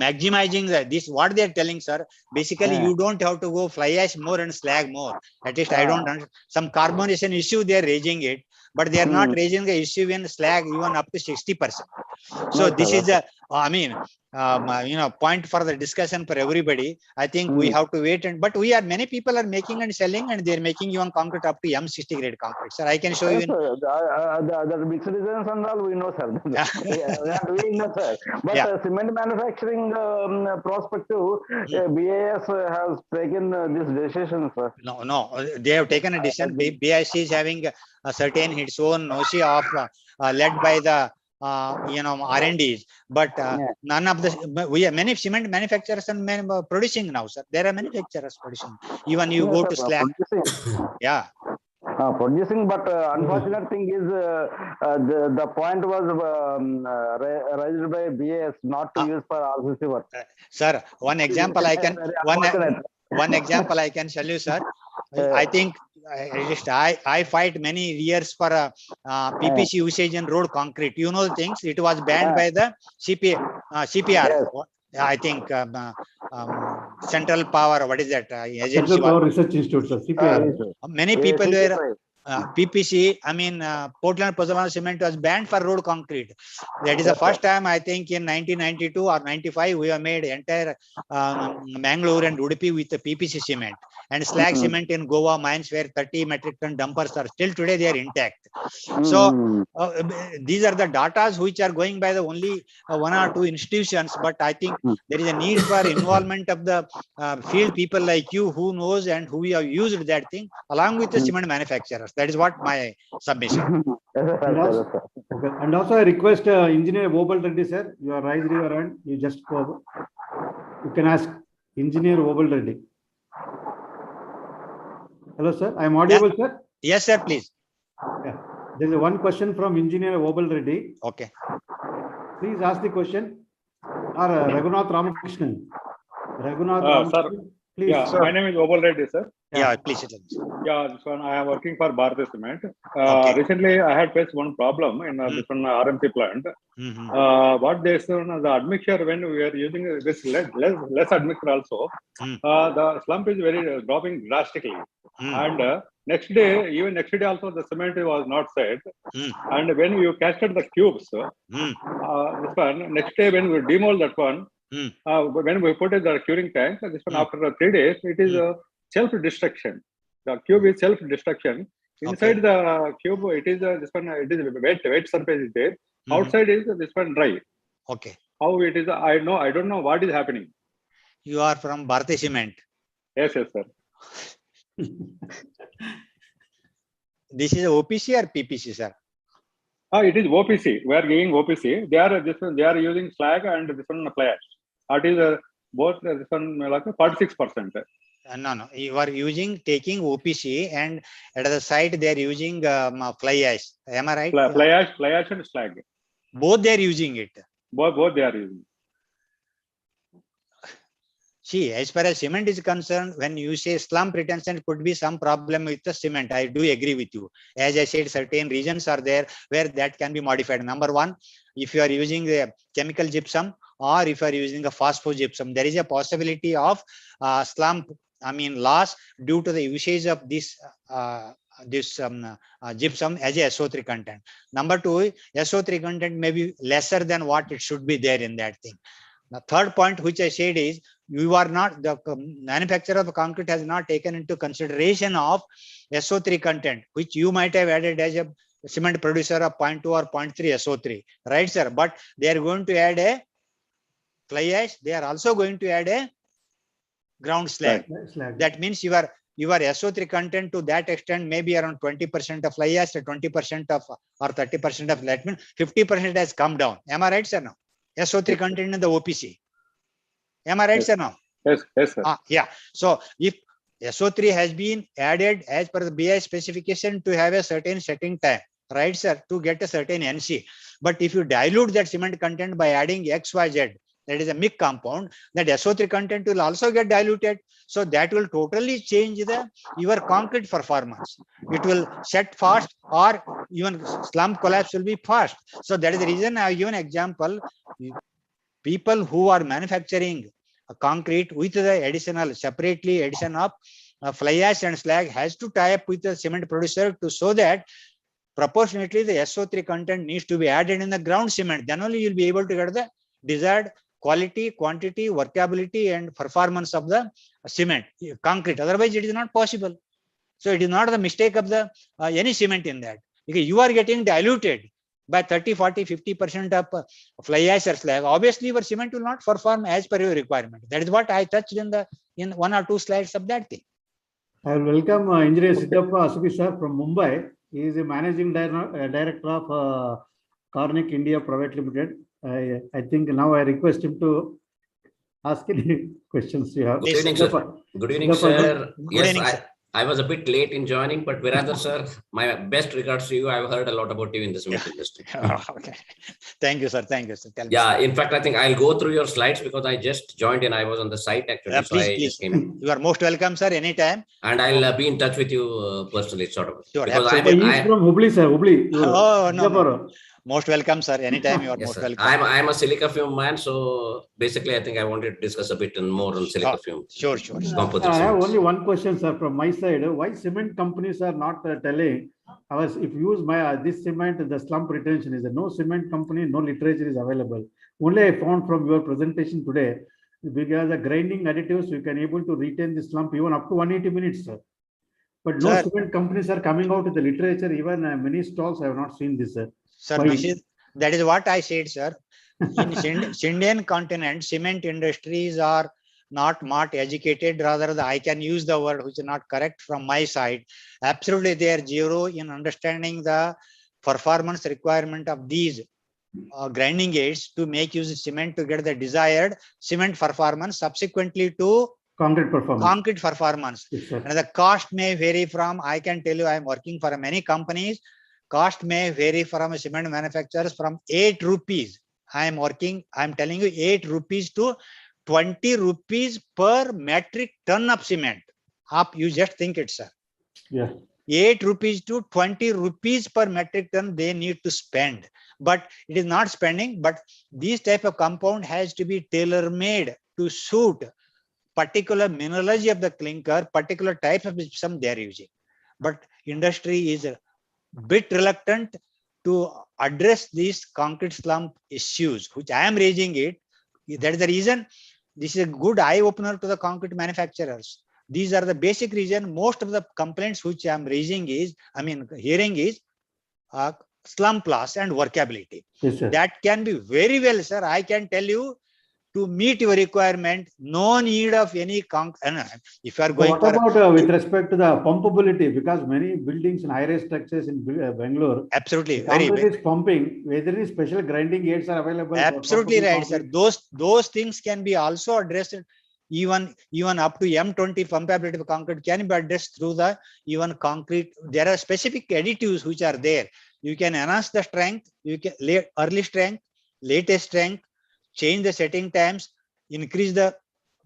maximizing this. What they are telling, sir, basically you don't have to go fly ash more and slag more. At least I don't understand. Some carbonation issue they are raising it, but they are not raising the issue in slag even up to 60%. So this is a, I mean, point for the discussion for everybody. I think we have to wait, but many people are making and selling, and they are making even concrete up to M60 grade concrete. Sir, I can show you. The mixed designs and all we know, sir. We know, sir. But cement manufacturing prospective, BAS has taken this decision, sir. No, they have taken a decision. BIC is having a certain its own notion of led by the R&Ds, but none of the many cement manufacturers and producing now, sir. There are manufacturers producing. Even you go to slag. Producing, but unfortunate thing is the point was raised by BAS not to use for RCC work. Sir, one example I can one example I can tell you, sir. I think I fight many years for PPC usage in road concrete. You know the things. It was banned by the CPR. I think Central Power. What is that agency? Central Power Research Institute, sir. CPR. Many people were. PPC, I mean, Portland Pozzolana cement was banned for road concrete. That is the first time, I think, in 1992 or 95, we have made entire Bengaluru and Udupi with the PPC cement. And slag cement in Goa mines where 30 metric ton dumpers are still today, they are intact. So these are the data which are going by the only 1 or 2 institutions. But I think there is a need for involvement of the field people like you who knows and who have used that thing along with the cement manufacturers. That is what my submission. And also I request Engineer Vobal Reddy, sir, you are raised your hand. You just go. You can ask Engineer Vobal Reddy. Hello, sir. I am audible, sir? Yes, sir, please. Yeah. There is one question from Engineer Vobal Reddy. Okay. Please ask the question. Or Raghunath Ramakrishnan. Raghunath sir. Ramakrishnan. Please. Yeah, sir. My name is Vobal Reddy, sir. Yeah, please. Yeah, this one I am working for BHARAT Cement. Recently, I had faced one problem in this one RMC plant. What they say, the admixture when we are using this less admixture also, the slump is very dropping drastically. And next day also the cement was not set. And when you casted the cubes, this one next day when we demold that one, when we put in the curing tank, this one after 3 days, it is self-destruction. The cube is self-destruction. Inside the cube, it is this one. It is wet surface is there. Outside is this one dry. Okay. How it is? I don't know what is happening. You are from Bharati Cement. Yes, sir. This is OPC or PPC, sir? It is OPC. We are giving OPC. They are using slag and this one fly ash. That is both this one like 46%. No. You are taking OPC and at the site they are using fly ash. Am I right? Fly ash and slag. Both they are using it. Both they are using. See, as far as cement is concerned, when you say slump retention could be some problem with the cement, I do agree with you. As I said, certain regions are there where that can be modified. Number one, if you are using the chemical gypsum or if you are using a phospho gypsum, there is a possibility of slump, loss due to the usage of this this gypsum as a SO3 content. Number two, SO3 content may be lesser than what it should be there in that thing. The third point which I said is, you are not, the manufacturer of concrete has not taken into consideration of SO3 content, which you might have added as a cement producer of 0.2 or 0.3 SO3, right, sir? But they are going to add a fly ash. They are also going to add a ground slag. Slag. That means your SO3 content to that extent may be around 20% of fly ash, 20% of or 30% of that means 50% has come down. Am I right, sir? No. SO3 content in the OPC. Am I right, Yes. sir? No. Yes, yes, sir. Yeah. So if SO3 has been added as per the BI specification to have a certain setting time, right, sir, to get a certain NC. But if you dilute that cement content by adding XYZ, that is a mixed compound, that SO3 content will also get diluted. So that will totally change your concrete performance. It will set fast, or even slump collapse will be fast. So that is the reason I have given example. People who are manufacturing a concrete with the additional separately addition of fly ash and slag has to tie up with the cement producer to show that proportionately the SO3 content needs to be added in the ground cement. Then only you'll be able to get the desired quality, quantity, workability, and performance of the cement concrete. Otherwise, it is not possible. So it is not the mistake of the any cement in that, because you are getting diluted by 30, 40, 50% of fly ash or slag. Obviously, your cement will not perform as per your requirement. That is what I touched in one or two slides of that thing. I will welcome Engineer Siddhappa Asubi sir from Mumbai. He is the Managing Director of Karnataka India Private Limited. I think now I request him to ask any questions you have. Good evening, sir. Good evening, sir. Yes, I was a bit late in joining, but BIRADAR, sir, my best regards to you. I've heard a lot about you in the cement industry. Okay. Thank you, sir. Thank you, sir. Yeah, in fact, I think I'll go through your slides because I just joined and I was on the site actually. So please, I please. just came in. You are most welcome, sir, anytime. And I'll be in touch with you personally, sort of. Sure, because absolutely. He is from Hubli, sir. Hubli. Oh, no. Most welcome, sir. Anytime you are yes, most sir. welcome. I'm a silica fume man, so basically I think I wanted to discuss a bit more on silica fume. Sure. Composite I have cements. only one question, sir, from my side. Why cement companies are not telling us if you use this cement, the slump retention is there? No cement company, no literature is available. Only I found from your presentation today, because the grinding additives, you can able to retain the slump even up to 180 minutes, sir. But no cement companies are coming out with the literature. Even many stalls I have not seen this, sir. Sir, that is what I said, sir. In Indian continent, cement industries are not educated. Rather, I can use the word which is not correct from my side. Absolutely, they are zero in understanding the performance requirement of these grinding aids to make use of cement to get the desired cement performance subsequently to concrete performance. Yes, and the cost may vary from, I can tell you, I am working for many companies. Cost may vary from cement manufacturers from 8 rupees. I am telling you 8 rupees to 20 rupees per metric ton of cement. You just think it, sir. Yeah. 8 rupees to 20 rupees per metric ton they need to spend. But it is not spending, but this type of compound has to be tailor-made to suit particular mineralogy of the clinker, particular type of gypsum they are using. But industry is a bit reluctant to address these concrete slump issues, which I am raising it. That is the reason this is a good eye-opener to the concrete manufacturers. These are the basic reason. Most of the complaints which I am raising is, hearing is slump loss and workability. Yes, sir. That can be very well, sir. I can tell you, to meet your requirement, no need of any if you are going what about with respect to the pumpability? Because many buildings and high-rise structures in Bengaluru, absolutely concrete is pumping. Whether any special grinding aids are available? Absolutely right, sir. Those things can be also addressed. Even up to M20 pumpability of concrete can be addressed through the even concrete. There are specific additives which are there. You can enhance the strength. You can early strength, latest strength, change the setting times, increase the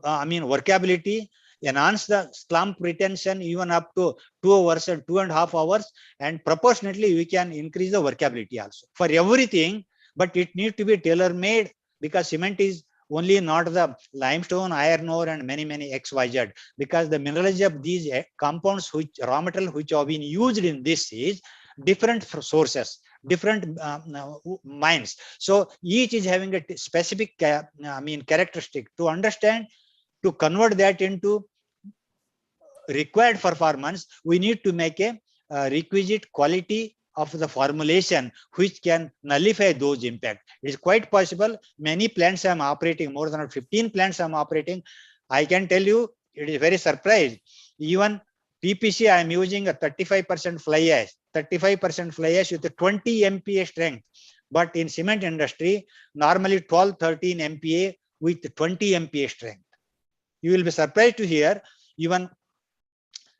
workability, enhance the slump retention even up to 2 hours and 2.5 hours, and proportionately we can increase the workability also for everything. But it needs to be tailor-made because cement is only not the limestone, iron ore, and many XYZ, because the mineralogy of these compounds, which raw material which have been used in this is different sources, different mines. So each is having a specific characteristic. To understand, to convert that into required performance, we need to make a requisite quality of the formulation which can nullify those impacts. It is quite possible. Many plants I am operating, more than 15 plants I am operating. I can tell you, it is very surprised. Even PPC, I am using a 35% fly ash, 35% fly ash with a 20 MPa strength. But in cement industry, normally 12-13 MPa with 20 MPa strength. You will be surprised to hear, even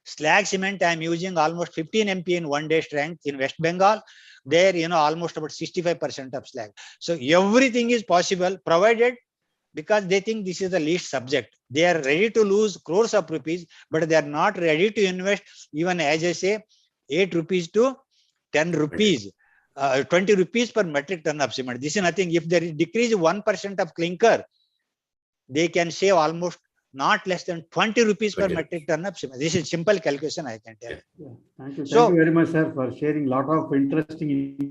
slag cement I am using almost 15 MPa in 1 day strength. In West Bengal, there, almost about 65% of slag. So everything is possible, provided, because they think this is the least subject. They are ready to lose crores of rupees, but they are not ready to invest, even as I say, 8 rupees to 10 rupees, 20 rupees per metric ton of cement. This is nothing. If there is decrease 1% of clinker, they can save almost not less than 20 rupees per metric ton of cement. This is simple calculation, I can tell. Yeah. Thank you. Thank you very much, sir, for sharing a lot of interesting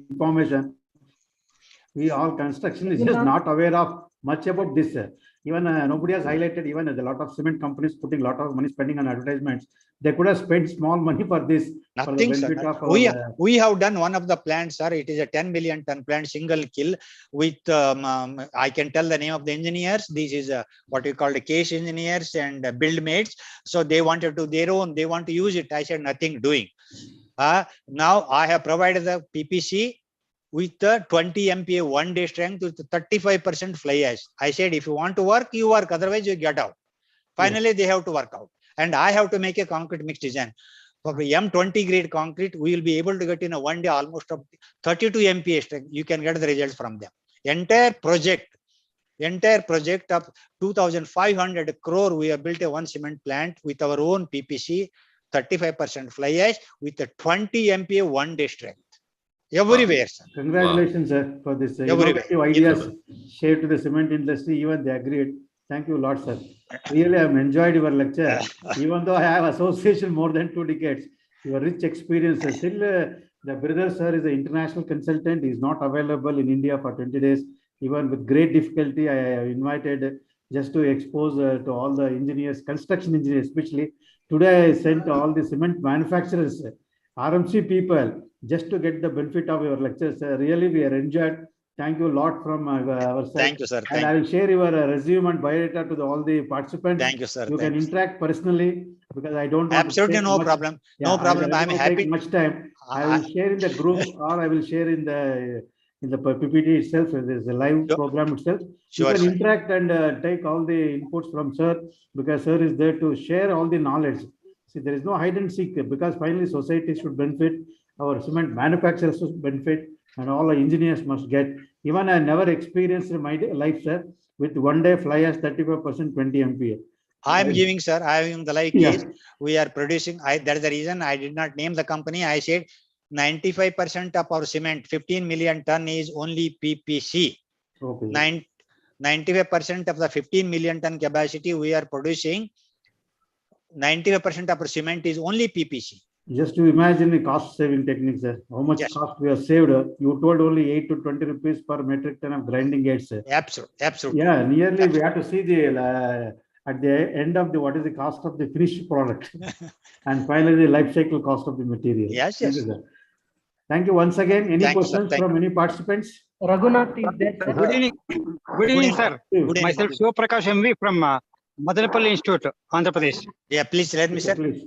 information. We all construction is just not aware of much about this. Even nobody has highlighted, even a lot of cement companies putting a lot of money spending on advertisements. They could have spent small money for this. Nothing, sir. We have done one of the plants, sir. It is a 10 million ton plant, single kill with, I can tell the name of the engineers. This is what we call the case engineers and build mates. So they wanted to their own, they want to use it. I said, nothing doing. Now I have provided the PPC with the 20 MPa 1 day strength with 35% fly ash. I said, if you want to work, you work, otherwise you get out. Finally, they have to work out. And I have to make a concrete mix design. For the M20 grade concrete, we will be able to get in a 1 day almost 32 MPa strength. You can get the results from them. Entire project of 2,500 crore, we have built a one cement plant with our own PPC, 35% fly ash with a 20 MPa 1 day strength. Everywhere, sir. Congratulations, sir, for this innovative ideas shared to the cement industry. Even they agreed. Thank you a lot, sir. Really, I have enjoyed your lecture. Even though I have association more than 2 decades, your rich experience. Still, the brother, sir, is an international consultant. He is not available in India for 20 days. Even with great difficulty, I have invited just to expose to all the engineers, construction engineers especially. Today, I sent all the cement manufacturers, RMC people, just to get the benefit of your lectures. Really, we are enjoyed. Thank you a lot from our side. Thank you, sir. And I will share your resume and biodata to all the participants. Thank you, sir. You can interact personally, because I don't want absolutely no problem. Yeah, no problem. I'm happy. Much time. I will share in the group, or I will share in the PPT itself. There's a live program itself. Sure, you can sir. interact and take all the inputs from sir, because sir is there to share all the knowledge. See, there is no hide and seek, because finally society should benefit, our cement manufacturers should benefit, and all the engineers must get. Even I never experienced in my life, sir, with 1 day fly ash 35% 20 MPa. I am giving, sir. I am in the like case. We are producing. That's the reason I did not name the company. I said 95% of our cement, 15 million ton, is only PPC. Okay. 95% of the 15 million ton capacity we are producing, 95% of our cement is only PPC. Just to imagine the cost saving techniques, sir. How much cost we have saved? You told only 8 to 20 rupees per metric ton of grinding aids. Absolutely. Yeah, nearly we have to see the at the end of the what is the cost of the finished product, and finally the life cycle cost of the material. Yes. Thank you, sir. Thank you once again. Any questions from any participants? Raghunath is there, sir. Good evening. Good evening, sir. Myself, Shivaprakash MV from Maddenahalli Institute, Andhra Pradesh. Yeah, please let me, sir. Please.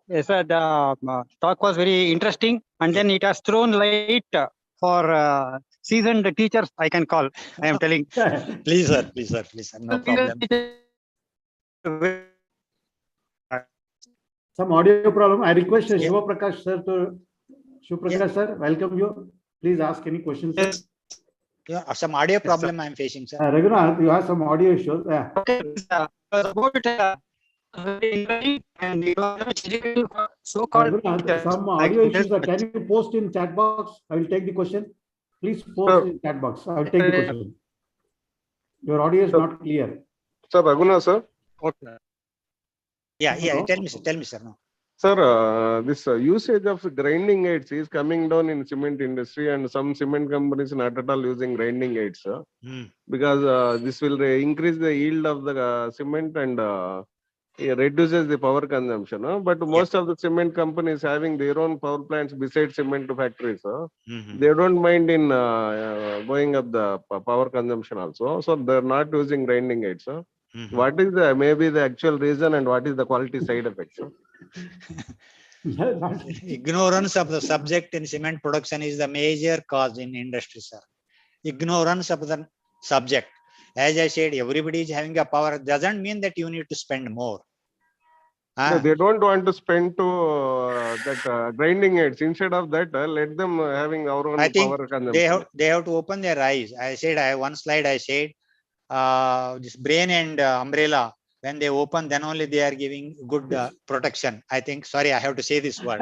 Yes, sir. The talk was very interesting, and then it has thrown light for seasoned teachers, I can call. I am telling. Please, sir. No problem. Some audio problem. I request Shivaprakash sir to. Shivaprakash sir, welcome you. Please ask any questions. Yes. Yeah, some audio problem I am facing, sir. Raghunath, you have some audio issues. Yeah. Okay. And so-called some audio issues. Can you post in chat box? I will take the question. Please post in chat box. I will take the question. Your audio is not clear. Sir, Raghunath, sir. Okay. Yeah. Tell me, sir. No. Sir, this usage of grinding aids is coming down in cement industry, and some cement companies not at all using grinding aids, sir. Because this will increase the yield of the cement and it reduces the power consumption. But most of the cement companies having their own power plants beside cement factories. They don't mind in going up the power consumption also. So they're not using grinding aids. What is the maybe the actual reason and what is the quality side effects? Ignorance of the subject in cement production is the major cause in industry, sir. Ignorance of the subject. As I said, everybody is having a power. Doesn't mean that you need to spend more. No, they don't want to spend to that grinding aids. Instead of that, let them having our own I think power consumption. they have to open their eyes. I said, I one slide I said, this brain and umbrella, when they open, then only they are giving good protection. I think, sorry, I have to say this word.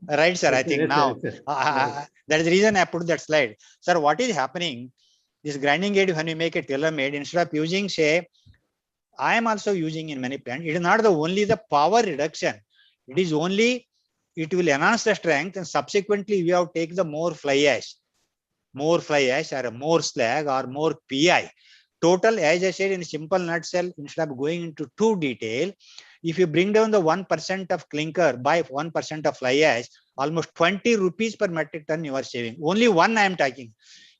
Right, sir, I think now. That is the reason I put that slide. Sir, what is happening? This grinding aid, when you make it tailor-made, instead of using, say, I am also using in many plants, it is not the only the power reduction. It is only, it will enhance the strength, and subsequently we have to take the more fly ash or more slag or more PI. Total, as I said in simple nutshell, instead of going into too detail, if you bring down the 1% of clinker by 1% of fly ash, almost 20 rupees per metric ton you are saving. Only one I am talking.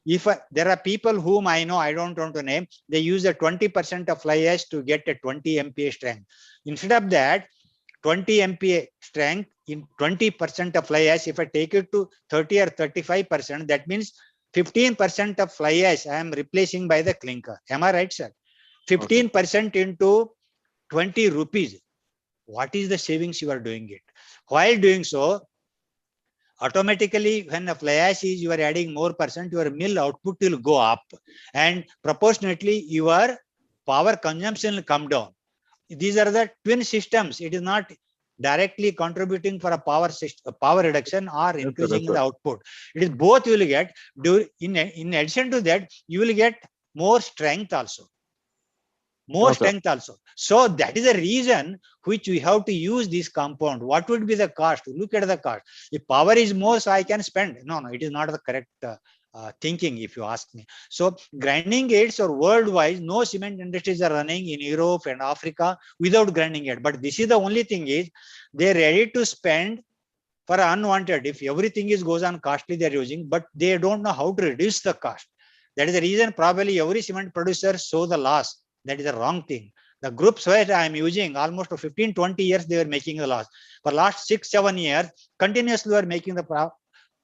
If there are people whom I know, I don't want to name, they use the 20% of fly ash to get a 20 MPa strength. Instead of that, 20 MPa strength in 20% of fly ash, if I take it to 30 or 35%, that means 15% of fly ash I am replacing by the clinker. Am I right, sir? 15% into 20 rupees. What is the savings you are doing it? While doing so, automatically when the fly ash is, you are adding more percent, your mill output will go up, and proportionately your power consumption will come down. These are the twin systems. It is not directly contributing for a power reduction or increasing the output. It is both you will get. In addition to that, you will get more strength also. Strength also. So that is the reason which we have to use this compound. What would be the cost? Look at the cost. If power is more, so I can spend. No, it is not the correct thinking, if you ask me. So grinding aids or worldwide, no cement industries are running in Europe and Africa without grinding aid. But this is the only thing is they're ready to spend for unwanted. If everything goes on costly, they're using, but they don't know how to reduce the cost. That is the reason probably every cement producer show the loss. That is the wrong thing. The groups where I am using almost 15-20 years, they were making the loss. For last 6-7 years, continuously were making the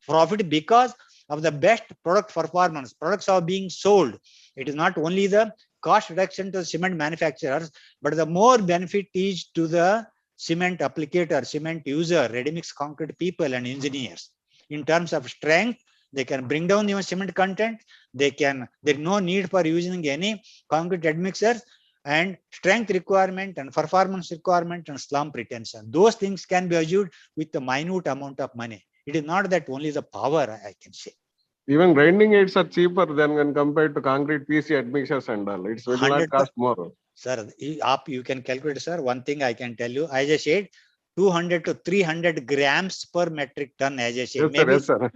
profit because of the best product performance. Products are being sold. It is not only the cost reduction to the cement manufacturers, but the more benefit is to the cement applicator, cement user, ready-mix concrete people and engineers. In terms of strength, they can bring down your cement content. There is no need for using any concrete admixtures, and strength requirement and performance requirement and slump retention. Those things can be achieved with a minute amount of money. It is not that only the power, I can say. Even grinding aids are cheaper than when compared to concrete PC admixtures and all. It will not cost more. Sir, you can calculate, sir. One thing I can tell you, as I said, 200 to 300 grams per metric ton, as I said. Yes, sir.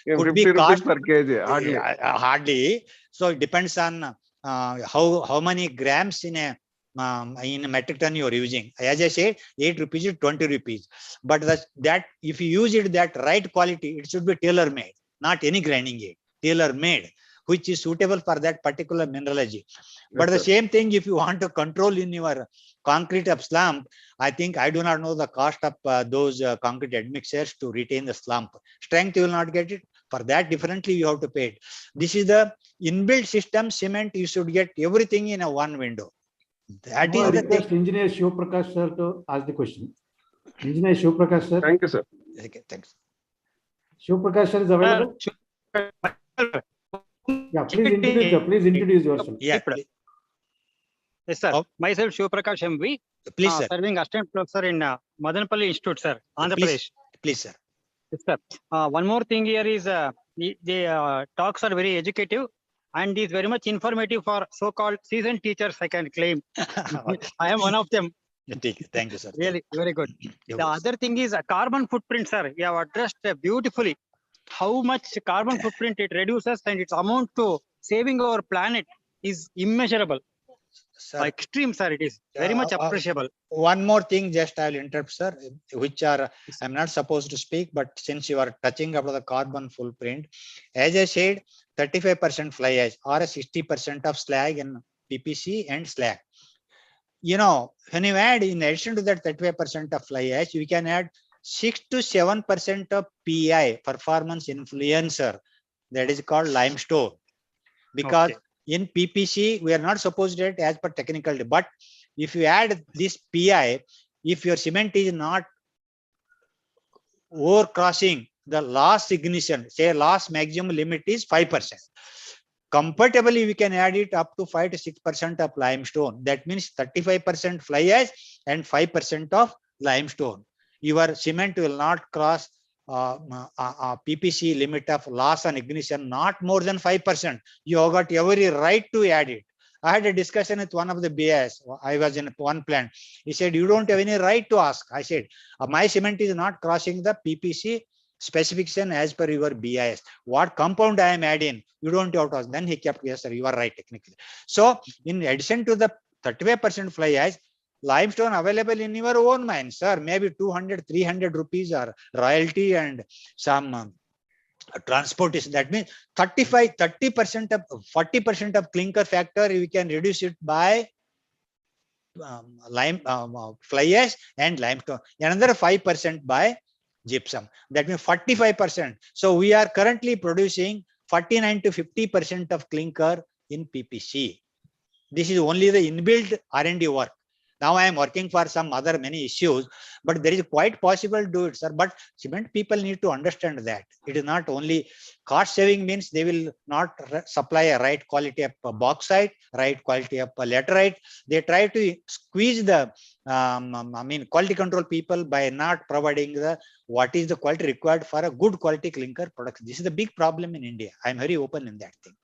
Could be cost per kg, hardly. Hardly. So it depends on how many grams in a metric ton you are using. As I said, 8 rupees to 20 rupees. But that if you use it that right quality, it should be tailor-made, not any grinding aid. Tailor-made, which is suitable for that particular mineralogy. But the same thing, if you want to control in your concrete of slump, I think I do not know the cost of those concrete admixtures to retain the slump. Strength, you will not get it. For that, differently, you have to pay it. This is the inbuilt system. Cement, you should get everything in a one window. That is the thing. Engineer Shiv Prakash sir to ask the question. Engineer Shiv Prakash sir. Thank you, sir. Okay, thanks. Shiv Prakash sir is available. Yeah, please introduce yourself. Yeah. Yes, sir. Myself, Shiv Prakash MV. Please, sir. Serving assistant professor in Madanahalli Institute, sir, Andhra Pradesh. Please, sir. Yes, sir. One more thing here is the talks are very educative. and is very much informative for so-called seasoned teachers, I can claim. I am one of them. Thank you, sir. Really, very good. The other thing is a carbon footprint, sir. You have addressed beautifully how much carbon footprint it reduces, and its amount to saving our planet is immeasurable. Sir, Extreme, sir. It is very much appreciable. One more thing, just I will interrupt, sir, which are I'm not supposed to speak, but since you are touching about the carbon footprint, as I said, 35% fly ash or 60% of slag in PPC and slag. You know, when you add in addition to that 35% of fly ash, you can add 6 to 7% of PI, performance influencer, that is called limestone. Because in PPC, we are not supposed to add as per technical, but if you add this PI, if your cement is not overcrossing the last ignition, say last maximum limit is 5%. Comfortably, we can add it up to 5 to 6% of limestone. That means 35% fly ash and 5% of limestone. Your cement will not cross PPC limit of loss on ignition, not more than 5%. You have got every right to add it. I had a discussion with one of the BIS. I was in one plant. He said, you don't have any right to ask. I said, my cement is not crossing the PPC specification as per your BIS. What compound I am adding, you don't have to ask. Then he kept, yes, sir, you are right technically. So in addition to the 35% fly ash, limestone available in your own mine, sir, maybe 200, 300 rupees or royalty and some transportation. That means 30% of 40% of clinker factor, we can reduce it by fly ash and limestone. Another 5% by gypsum. That means 45%. So we are currently producing 49 to 50% of clinker in PPC. This is only the inbuilt R&D work. Now I am working for some other many issues, but there is quite possible to do it, sir. But cement people need to understand that it is not only cost saving means they will not supply a right quality of bauxite, right quality of laterite. They try to squeeze the quality control people by not providing the what is the quality required for a good quality clinker product. This is the big problem in India. I am very open in that thing.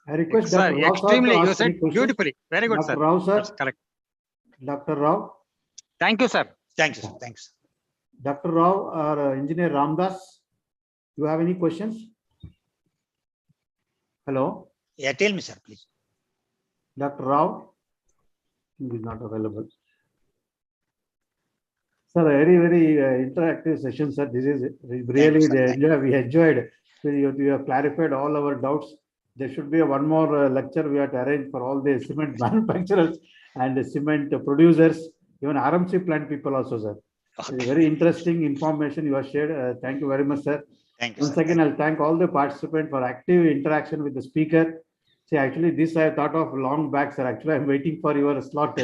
I request Sir, Dr. Rao extremely, to you ask said any questions. beautifully. Very good, Dr. sir. Rao, sir. That's correct. Dr. Rao. Thank you, sir. Thank you, sir. Thanks. Dr. Rao or Engineer Ramdas, you have any questions? Hello? Yeah, tell me, sir, please. Dr. Rao? He is not available. Sir, very interactive session, sir. This is really we enjoyed. You have clarified all our doubts. There should be one more lecture we have to arrange for all the cement manufacturers and the cement producers, even RMC plant people also, sir. Okay. Very interesting information you have shared. Thank you very much, sir. Thank you. Once again, I'll thank all the participants for active interaction with the speaker. See, actually, this I thought of long back, sir. Actually, I'm waiting for your slot.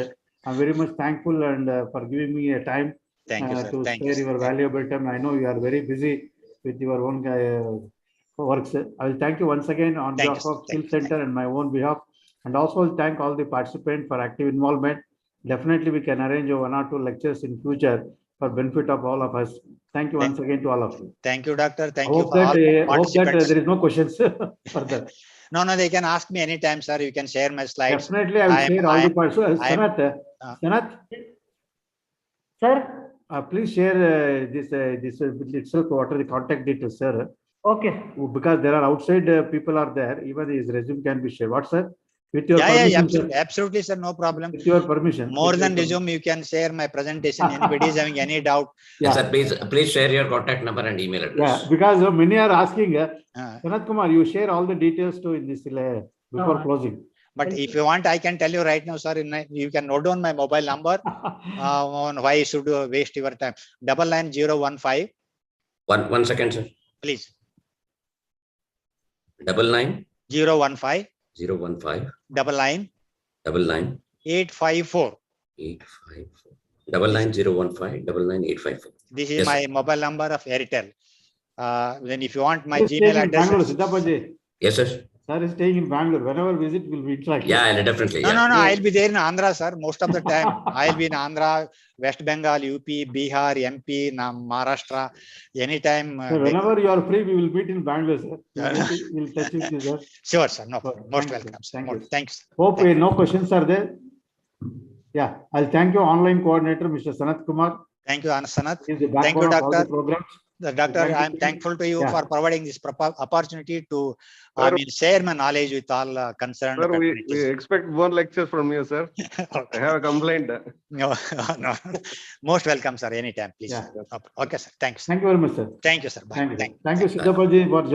I'm very much thankful and for giving me a time to spare your valuable time. I know you are very busy with your own works. I will thank you once again on behalf of Skill Center and my own behalf. And also thank all the participants for active involvement. Definitely, we can arrange 1 or 2 lectures in future for benefit of all of us. Thank you once again to all of you. Thank you, doctor. Thank you for all participants. Hope that there is no questions further. No, they can ask me anytime, sir. You can share my slides. Definitely, I will share all the parts. Sanath, sir, please share this itself. What are the contact details, sir? Okay. Because there are outside people are there. Even his resume can be shared. What, sir? With your permission, absolutely, sir. No problem. With your permission. More than resume, you can share my presentation. Anybody is having any doubt. Yeah. Sir, please share your contact number and email address. Yeah, because many are asking. Sanath Kumar, you share all the details too in this before closing. But if you want, I can tell you right now, sir. You can note down my mobile number. On why you should waste your time. 99015. One second, sir. Please. 99015. 99 854. 99015 99854. This is my mobile number of Airtel. Then if you want my Gmail address. Yes, sir. Sir is staying in Bangalore. Whenever visit, we'll be interacting. Yeah, definitely. No, Yeah. no, I'll be there in Andhra, sir. Most of the time, I'll be in Andhra, West Bengal, UP, Bihar, MP, Maharashtra. Anytime. Sir, whenever you are free, we will meet in Bangalore, sir. Yeah. We'll touch with you, sir. Sure, sir. No, Okay, most thank you, welcome. sir. Thank you. Thanks. Hope no questions are there. Yeah, I'll thank you, online coordinator, Mr. Sanat Kumar. Thank you, Sanath. He's the Thank you, backbone of all the Doctor. programs. Doctor, Thank you, I'm team. thankful to you Yeah. for providing this opportunity to, Sir, share my knowledge with all concerned Sir, we communities. expect more lectures from you, sir. I Okay. have a complaint. No, no. Most welcome, sir. Anytime, please. Yeah. Okay, sir. Thanks. Thank you very much, sir. Thank you, sir. Bye. Thank you. Thank you. Thank you, Siddhapaji, for joining.